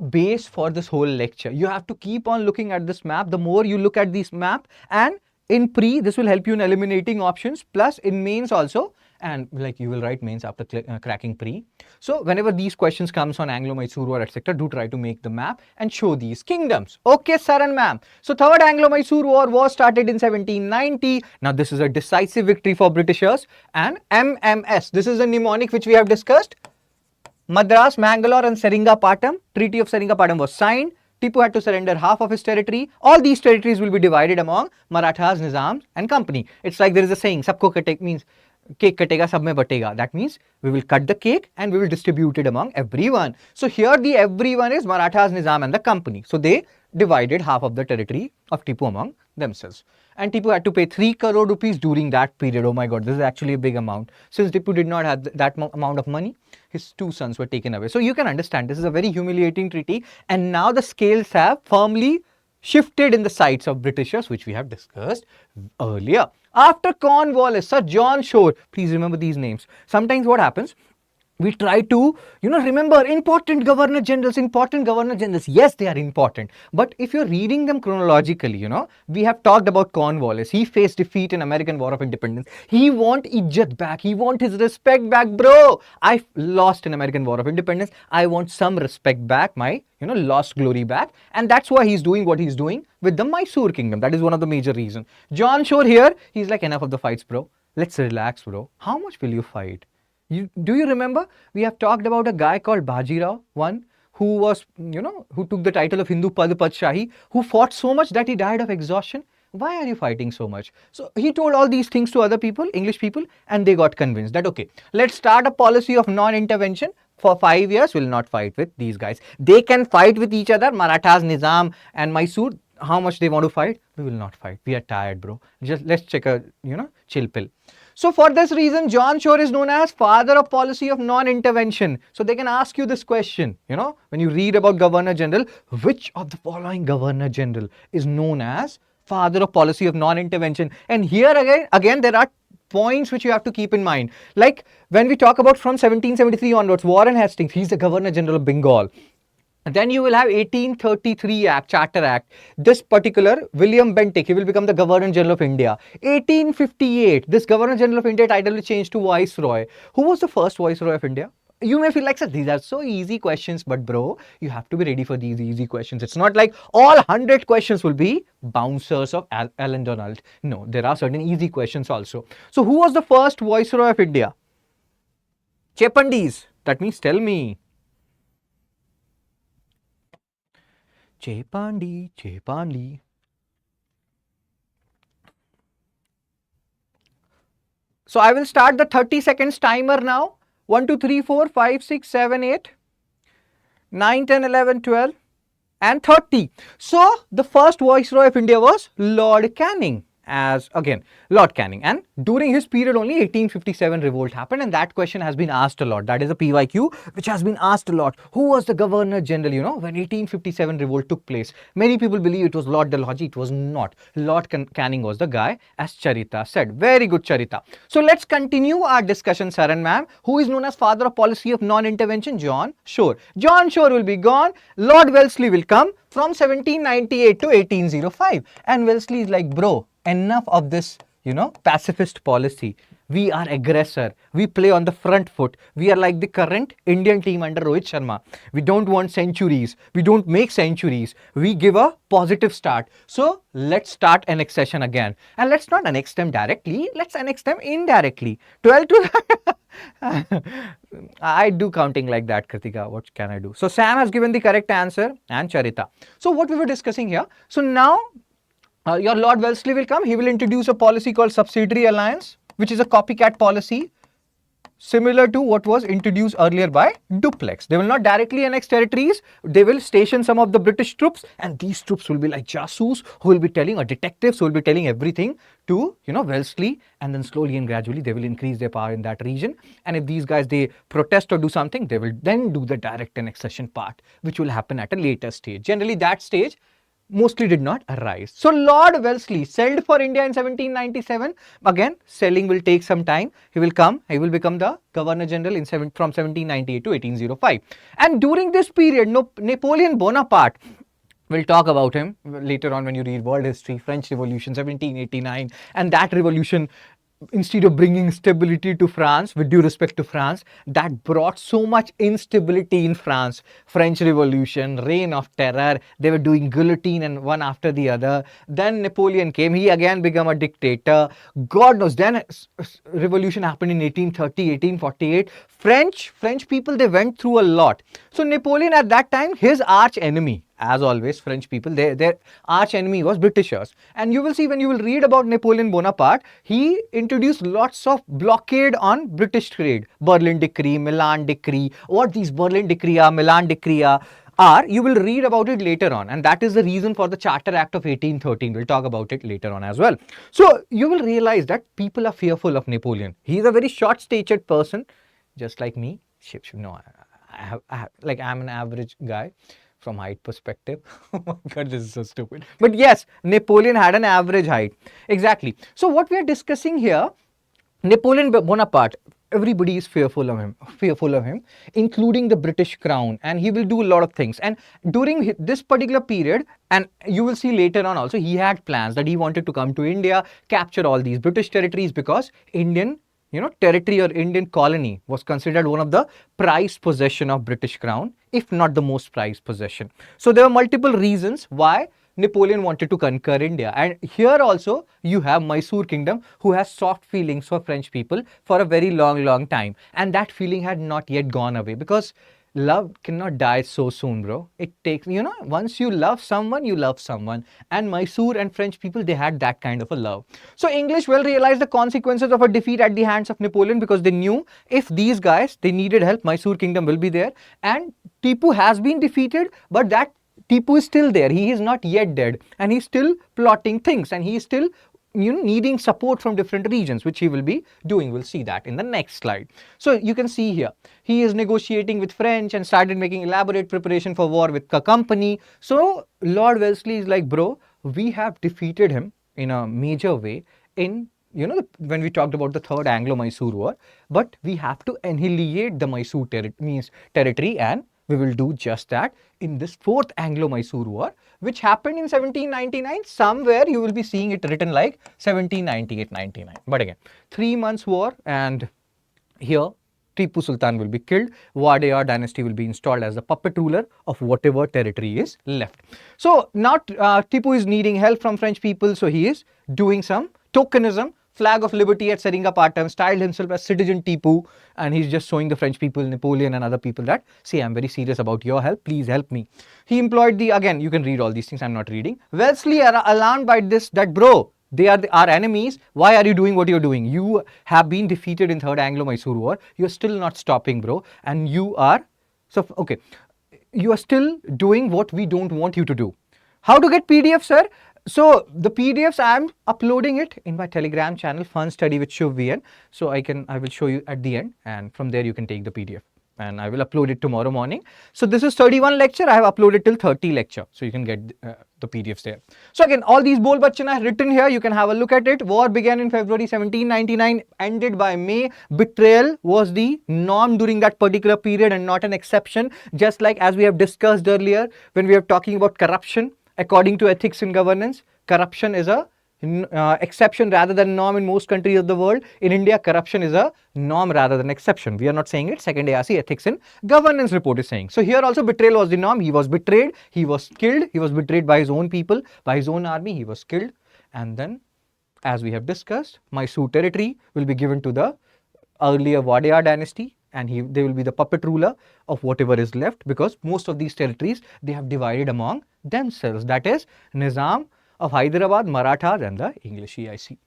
base for this whole lecture. You have to keep on looking at this map. The more you look at this map, and in pre, this will help you in eliminating options, plus in mains also, and like you will write mains after cracking pre. So whenever these questions comes on Anglo-Mysore War, etc., do try to make the map and show these kingdoms. Okay, sir and ma'am. So third Anglo-Mysore War was started in 1790. Now this is a decisive victory for Britishers, and MMS. This is a mnemonic which we have discussed. Madras, Mangalore and Seringapatam. Treaty of Seringapatam was signed. Tipu had to surrender half of his territory. All these territories will be divided among Marathas, Nizams and company. It's like there is a saying, sabko kate, means cake katega, sab mein batega. That means we will cut the cake and we will distribute it among everyone. So here the everyone is Marathas, Nizam and the company. So they divided half of the territory of Tipu among themselves. And Tipu had to pay 3 crore rupees during that period. Oh my God, this is actually a big amount. Since Tipu did not have that amount of money, his 2 sons were taken away. So you can understand this is a very humiliating treaty. And now the scales have firmly shifted in the sides of Britishers, which we have discussed earlier. After Cornwallis, Sir John Shore, please remember these names. Sometimes what happens, we try to, remember important governor generals. Yes, they are important. But if you're reading them chronologically, we have talked about Cornwallis. He faced defeat in American War of Independence. He want ijjat back. He want his respect back, bro. I lost in American War of Independence. I want some respect back, my, lost glory back. And that's why he's doing what he's doing with the Mysore Kingdom. That is one of the major reasons. John Shore here, he's like, enough of the fights, bro. Let's relax, bro. How much will you fight? Do you remember? We have talked about a guy called Bajirao, one who was, who took the title of Hindu Padshaahi, who fought so much that he died of exhaustion. Why are you fighting so much? So he told all these things to other people, English people, and they got convinced that, okay, let's start a policy of non-intervention. For 5 years, we'll not fight with these guys. They can fight with each other, Marathas, Nizam and Mysore. How much they want to fight? We will not fight. We are tired, bro. Just let's check a, chill pill. So for this reason, John Shore is known as father of policy of non-intervention. So they can ask you this question, when you read about Governor General, which of the following Governor General is known as father of policy of non-intervention? And here again, there are points which you have to keep in mind. Like when we talk about from 1773 onwards, Warren Hastings, he's the Governor General of Bengal. Then you will have 1833 Act, Charter Act. This particular William Bentinck, he will become the Governor General of India. 1858, this Governor General of India title will change to Viceroy. Who was the first Viceroy of India? You may feel like, sir, these are so easy questions, but bro, you have to be ready for these easy questions. It's not like all 100 questions will be bouncers of Alan Donald. No, there are certain easy questions also. So who was the first Viceroy of India? Chepandis. That means tell me. Chepandi. So I will start the 30 seconds timer now. 1, 2, 3, 4, 5, 6, 7, 8, 9, 10, 11, 12 and 30. So the first Viceroy of India was Lord Canning. as again Lord Canning, and during his period only 1857 revolt happened, and that question has been asked a lot. That is a PYQ which has been asked a lot. Who was the Governor General, when 1857 revolt took place? Many people believe it was Lord Dalhousie. It was not. Lord Canning was the guy, as Charita said. Very good, Charita. So let's continue our discussion, Saran ma'am. Who is known as father of policy of non-intervention? John Shore. John Shore will be gone. Lord Wellesley will come from 1798 to 1805, and Wellesley is like, bro, enough of this, pacifist policy. We are aggressor. We play on the front foot. We are like the current Indian team under Rohit Sharma. We don't want centuries. We don't make centuries. We give a positive start. So let's start annexation again. And let's not annex them directly. Let's annex them indirectly. 12 to... I do counting like that, Kritika. What can I do? So Sam has given the correct answer, and Charita. So what we were discussing here. So now your Lord Wellesley will come. He will introduce a policy called subsidiary alliance, which is a copycat policy similar to what was introduced earlier by Duplex. They will not directly annex territories. They will station some of the British troops, and these troops will be like jasus who will be telling, or detectives who will be telling everything to, Wellesley, and then slowly and gradually they will increase their power in that region. And if these guys, they protest or do something, they will then do the direct annexation part, which will happen at a later stage. Generally, that stage mostly did not arise. So Lord Wellesley sailed for India in 1797. Again, sailing will take some time. He will come. He will become the Governor General from 1798 to 1805. And during this period, Napoleon Bonaparte, we'll talk about him later on when you read world history, French Revolution 1789, and that revolution, instead of bringing stability to France, with due respect to France, that brought so much instability in France. French Revolution, reign of terror, they were doing guillotine and one after the other. Then Napoleon came, he again became a dictator. God knows, then revolution happened in 1830, 1848. French people, they went through a lot. So Napoleon at that time, his arch enemy, as always, French people, their arch enemy was Britishers. And you will see when you will read about Napoleon Bonaparte, he introduced lots of blockade on British trade. Berlin Decree, Milan Decree, what these Berlin Decree are, Milan Decree are, you will read about it later on. And that is the reason for the Charter Act of 1813. We'll talk about it later on as well. So you will realize that people are fearful of Napoleon. He is a very short-statured person, just like me. No, I'm an average guy from height perspective. Oh my God, this is so stupid. But yes, Napoleon had an average height. Exactly. So what we are discussing here, Napoleon Bonaparte, everybody is fearful of him, including the British Crown, and he will do a lot of things. And during this particular period, and you will see later on also, he had plans that he wanted to come to India, capture all these British territories, because Indian territory or Indian colony was considered one of the prized possession of British Crown, if not the most prized possession. So there were multiple reasons why Napoleon wanted to conquer India. And here also you have Mysore Kingdom, who has soft feelings for French people for a very long time. And that feeling had not yet gone away, because love cannot die so soon, bro. It takes, once you love someone, you love someone. And Mysore and French people, they had that kind of a love. So English well realized the consequences of a defeat at the hands of Napoleon, because they knew if these guys, they needed help, Mysore Kingdom will be there. And Tipu has been defeated, but that Tipu is still there. He is not yet dead. And he's still plotting things. And he is still needing support from different regions, which he will be doing. We'll see that in the next slide. So you can see here, he is negotiating with French and started making elaborate preparation for war with a company. So Lord Wellesley is like, bro, we have defeated him in a major way in, when we talked about the Third Anglo-Mysore War, but we have to annihilate the Mysore territory, and we will do just that in this Fourth Anglo-Mysore War, which happened in 1799. Somewhere you will be seeing it written like 1798-99. But again, 3 months war, and here Tipu Sultan will be killed. Wadiyar dynasty will be installed as the puppet ruler of whatever territory is left. So now Tipu is needing help from French people. So he is doing some tokenism, flag of liberty at Seringapatam, styled himself as Citizen Tipu, and he's just showing the French people, Napoleon and other people that, see, I'm very serious about your help, please help me. He employed again, you can read all these things, I'm not reading. Wellesley are alarmed by this, that bro, they are our enemies, why are you doing what you're doing? You have been defeated in Third Anglo-Mysore War, you're still not stopping, bro, and you are still doing what we don't want you to do. How to get PDF, sir? So the PDFs, I'm uploading it in my Telegram channel, Fun Study with Shubh VN. So I will show you at the end, and from there you can take the PDF. And I will upload it tomorrow morning. So this is 31 lecture. I have uploaded till 30 lecture. So you can get the PDFs there. So again, all these bol bachchan are written here. You can have a look at it. War began in February 1799, ended by May. Betrayal was the norm during that particular period and not an exception. Just like as we have discussed earlier, when we are talking about corruption, according to ethics in governance, corruption is a exception rather than norm in most countries of the world. In India, corruption is a norm rather than exception. We are not saying it. Second ARC Ethics in Governance report is saying. So here also betrayal was the norm. He was betrayed. He was killed. He was betrayed by his own people, by his own army. He was killed. And then, as we have discussed, Mysore territory will be given to the earlier Wadiyar dynasty, and they will be the puppet ruler of whatever is left, because most of these territories they have divided among themselves. That is Nizam of Hyderabad, Marathas and the English EIC.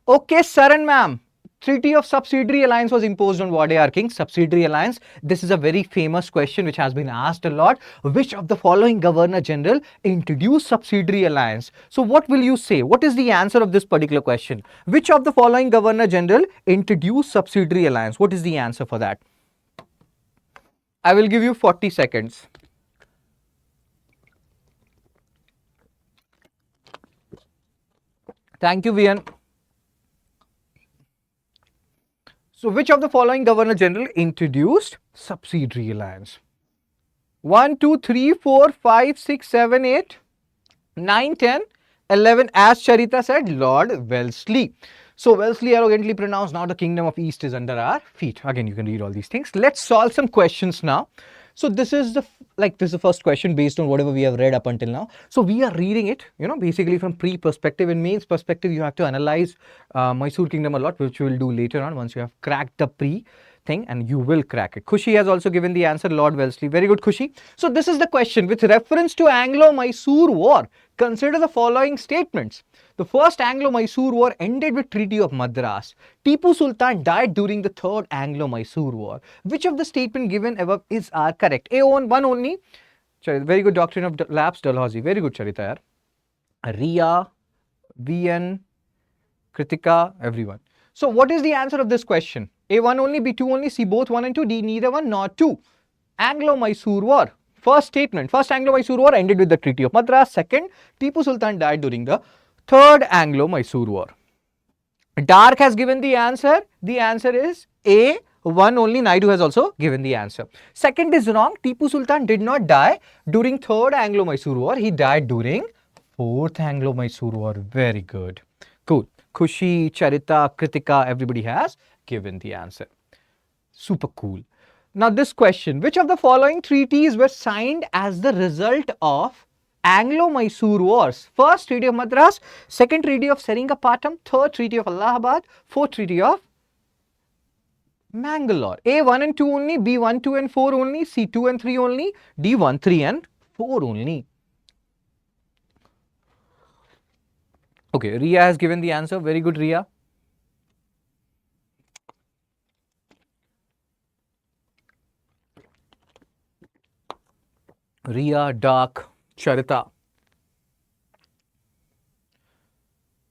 Okay, Saran ma'am. Treaty of Subsidiary Alliance was imposed on Wadiyar King. Subsidiary Alliance. This is a very famous question which has been asked a lot. Which of the following Governor General introduced Subsidiary Alliance? So what will you say? What is the answer of this particular question? Which of the following Governor General introduced Subsidiary Alliance? What is the answer for that? I will give you 40 seconds. Thank you, Vian. So, which of the following Governor General introduced Subsidiary Alliance? 1, 2, 3, 4, 5, 6, 7, 8, 9, 10, 11. As Charita said, Lord Wellesley. So, Wellesley arrogantly pronounced, now the kingdom of East is under our feet. Again, you can read all these things. Let's solve some questions now. So this is the first question based on whatever we have read up until now. So we are reading it, basically from pre-perspective. In mains perspective, you have to analyze Mysore Kingdom a lot, which we will do later on once you have cracked the pre thing, and you will crack it. Khushi has also given the answer, Lord Wellesley. Very good, Khushi. So this is the question. With reference to Anglo-Mysore War, consider the following statements. The first Anglo-Mysore War ended with Treaty of Madras. Tipu Sultan died during the third Anglo-Mysore War. Which of the statement given above is correct? A1 only. Very good, Doctrine of Lapse, Dalhousie. Very good, Charita. Ria, VN, Kritika, everyone. So what is the answer of this question? A1 only, B2 only, C both 1 and 2, D neither 1 nor 2. Anglo-Mysore War. First statement, first Anglo-Mysore War ended with the Treaty of Madras. Second, Tipu Sultan died during the third Anglo-Mysore War. Dark has given the answer. The answer is A1 only. Naidu has also given the answer. Second is wrong. Tipu Sultan did not die during third Anglo-Mysore War. He died during fourth Anglo-Mysore War. Very good. Cool. Khushi, Charita, Kritika, everybody has given the answer. Super cool. Now this question, which of the following treaties were signed as the result of Anglo-Mysore Wars? First, Treaty of Madras. Second, Treaty of Seringapatam. Third, Treaty of Allahabad. Fourth, Treaty of Mangalore. A 1 and 2 only, B 1, 2 and 4 only, C 2 and 3 only, D 1, 3 and 4 only. Okay, Ria has given the answer. Very good, Ria. Ria, Dark, Charita.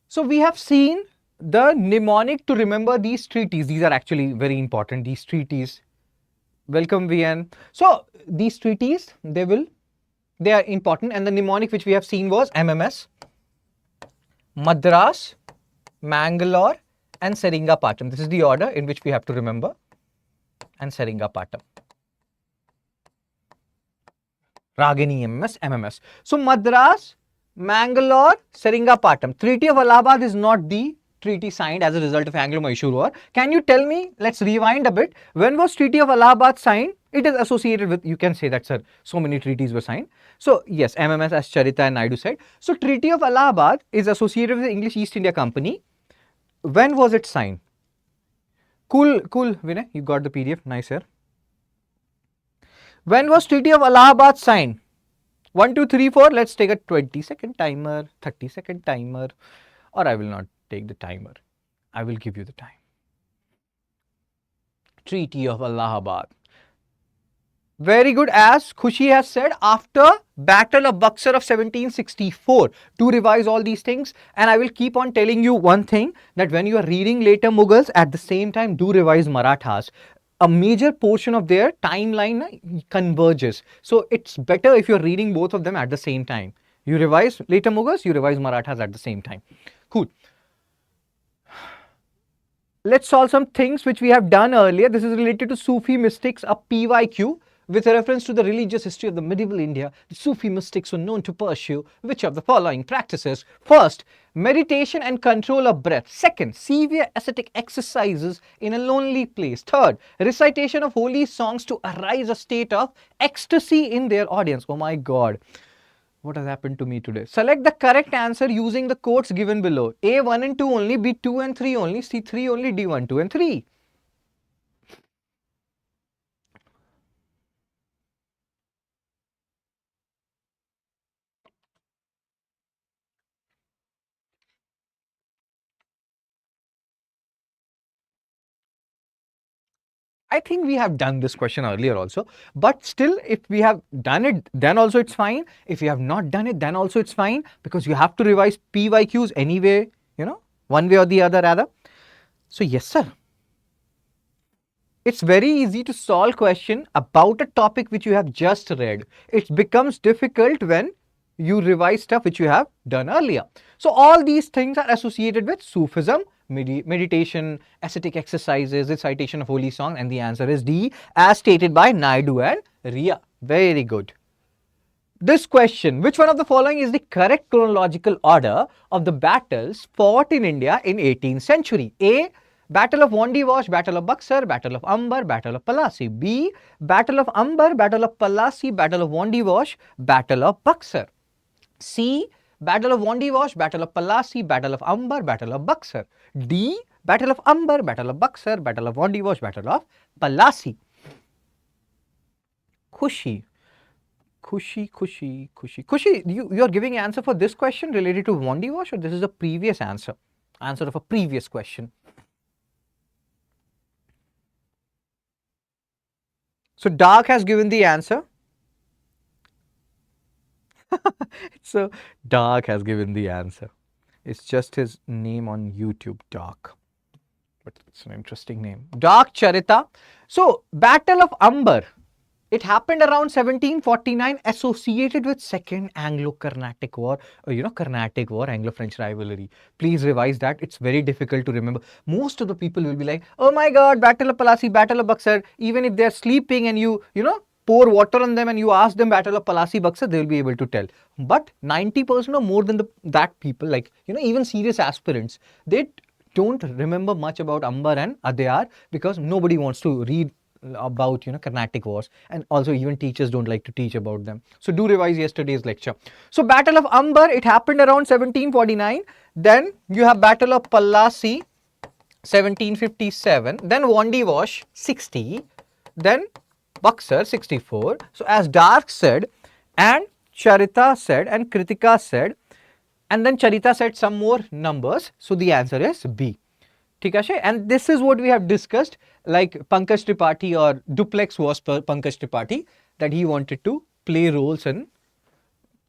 So we have seen the mnemonic to remember these treaties. These are actually very important, these treaties. Welcome, VN. So these treaties, they are important, and the mnemonic which we have seen was MMS, Madras, Mangalore and Seringapatam. This is the order in which we have to remember, and Seringapatam. Ragini, MMS. So Madras, Mangalore, Seringapatam. Treaty of Allahabad is not the treaty signed as a result of Anglo-Mysore War. Can you tell me, let's rewind a bit, when was Treaty of Allahabad signed? It is associated with, you can say that, sir, so many treaties were signed. So yes, MMS, as Charita and Naidu said. So Treaty of Allahabad is associated with the English East India Company. When was it signed? Cool, Vinay, you got the PDF, nice here. When was Treaty of Allahabad signed? 1, 2, 3, 4, let's take a 20-second timer, 30-second timer, or I will not take the timer. I will give you the time. Treaty of Allahabad. Very good. As Khushi has said, after Battle of Buxar of 1764, to revise all these things. And I will keep on telling you one thing, that when you are reading later Mughals, at the same time do revise Marathas. A major portion of their timeline converges. So it's better if you're reading both of them at the same time. You revise later Mughals, you revise Marathas at the same time. Cool. Let's solve some things which we have done earlier. This is related to Sufi mystics, a PYQ. With a reference to the religious history of the medieval India, the Sufi mystics were known to pursue which of the following practices? First, meditation and control of breath. Second, severe ascetic exercises in a lonely place. Third, recitation of holy songs to arouse a state of ecstasy in their audience. Oh my God. What has happened to me today? Select the correct answer using the quotes given below. A, 1 and 2 only, B, 2 and 3 only, C, 3 only, D, 1, 2 and 3. I think we have done this question earlier also, but still if we have done it, then also it's fine. If you have not done it, then also it's fine, because you have to revise PYQs anyway, one way or the other rather. So yes, sir. It's very easy to solve question about a topic which you have just read. It becomes difficult when you revise stuff which you have done earlier. So all these things are associated with Sufism, meditation, ascetic exercises, recitation of holy song, and the answer is D, as stated by Naidu and Ria. Very good. This question, which one of the following is the correct chronological order of the battles fought in India in 18th century? A, Battle of Wandiwash, Battle of Buxar, Battle of Amber, Battle of Palasi. B, Battle of Amber, Battle of Palasi, Battle of Wandiwash, Battle of Buxar. C, Battle of Wandiwash, Battle of Palasi, Battle of Amber, Battle of Buxar. D, Battle of Amber, Battle of Buxar, Battle of Wandiwash, Battle of Palasi. Khushi, you are giving answer for this question related to Wandiwash, or this is a previous answer of a previous question? So Dark has given the answer. So Dark has given the answer. It's just his name on YouTube, Dark. But it's an interesting name. Dark Charita. So Battle of Amber, it happened around 1749, associated with Second Anglo-Carnatic War, Carnatic War, Anglo-French rivalry. Please revise that. It's very difficult to remember. Most of the people will be like, oh my God, Battle of Palasi, Battle of Buxar. Even if they're sleeping and you pour water on them and you ask them Battle of Palasi, Buxar, they'll be able to tell. But 90% or more than that people, like, even serious aspirants, they don't remember much about Amber and Adyar, because nobody wants to read about Carnatic wars, and also even teachers don't like to teach about them. So do revise yesterday's lecture. So Battle of Amber, it happened around 1749. Then you have Battle of Palasi 1757, then Wandiwash 60, then Buxar 64. So as Dark said, and Charita said, and Kritika said, and then Charita said some more numbers. So the answer is B. And this is what we have discussed, like Pankaj Tripathi, or Duplex was Pankaj Tripathi, that he wanted to play roles in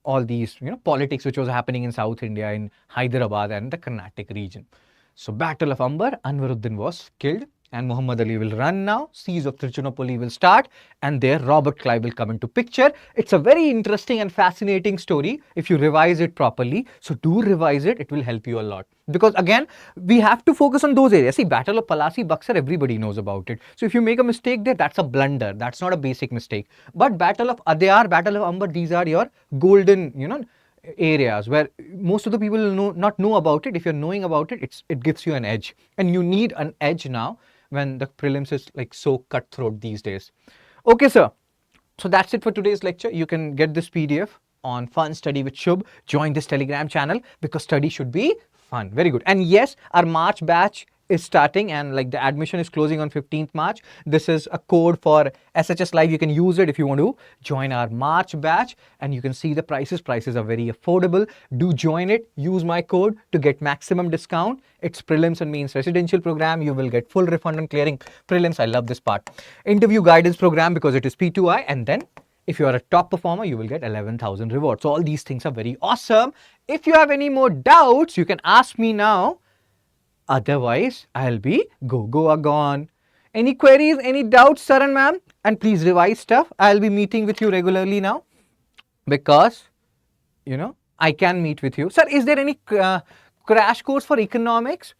all these politics which was happening in South India, in Hyderabad and the Carnatic region. So Battle of Amber, Anwaruddin was killed, and Muhammad Ali will run now. Siege of Trichinopoly will start, and there Robert Clive will come into picture. It's a very interesting and fascinating story if you revise it properly. So do revise it. It will help you a lot, because again, we have to focus on those areas. See, Battle of Palasi, Buxar, everybody knows about it. So if you make a mistake there, that's a blunder. That's not a basic mistake. But Battle of Adyar, Battle of Amber, these are your golden, areas where most of the people will not know about it. If you're knowing about it, it gives you an edge, and you need an edge now when the prelims is like so cutthroat these days. Okay, sir. So that's it for today's lecture. You can get this PDF on Fun Study with Shubh. Join this Telegram channel, because study should be fun. Very good. And yes, our March batch is starting and like the admission is closing on 15th March. This is a code for SHS Live. You can use it if you want to join our March batch, and you can see the prices. Prices are very affordable. Do join it. Use my code to get maximum discount. It's Prelims and Mains Residential Program. You will get full refund on clearing prelims. I love this part. Interview guidance program because it is P2I, and then if you are a top performer, you will get 11,000 rewards. So all these things are very awesome. If you have any more doubts, you can ask me now. Otherwise, I'll be gone. Any queries, any doubts, sir and ma'am? And please revise stuff. I'll be meeting with you regularly now because, I can meet with you. Sir, is there any crash course for economics?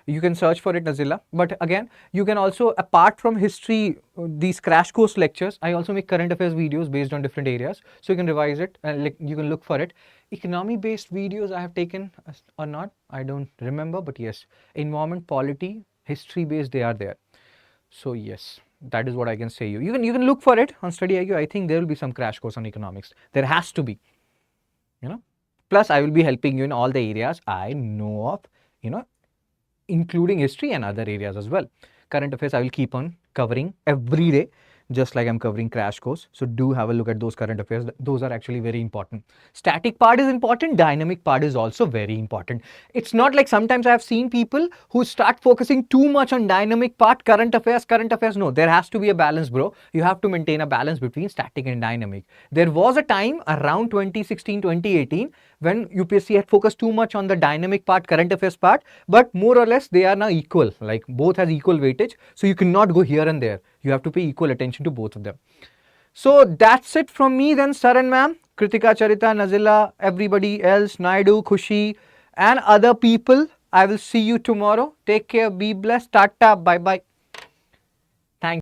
You can search for it, Nazila. But again, you can also, apart from history, these crash course lectures, I also make current affairs videos based on different areas. So you can revise it and you can look for it. Economy based videos I have taken or not, I don't remember, but yes, environment, polity, history based, they are there. So yes, that is what I can say you. You can look for it on StudyIQ. I think there will be some crash course on economics. There has to be, Plus, I will be helping you in all the areas I know of, including history and other areas as well. Current affairs, I will keep on covering every day, just like I'm covering crash course. So do have a look at those current affairs. Those are actually very important. Static part is important. Dynamic part is also very important. It's not like sometimes I have seen people who start focusing too much on dynamic part, current affairs. No, there has to be a balance, bro. You have to maintain a balance between static and dynamic. There was a time around 2016, 2018 when UPSC had focused too much on the dynamic part, current affairs part, but more or less they are now equal, like both has equal weightage. So you cannot go here and there. You have to pay equal attention to both of them. So that's it from me then, sir and ma'am, Kritika, Charita, Nazila, everybody else, Naidu, Khushi, and other people. I will see you tomorrow. Take care, be blessed, tata, bye bye.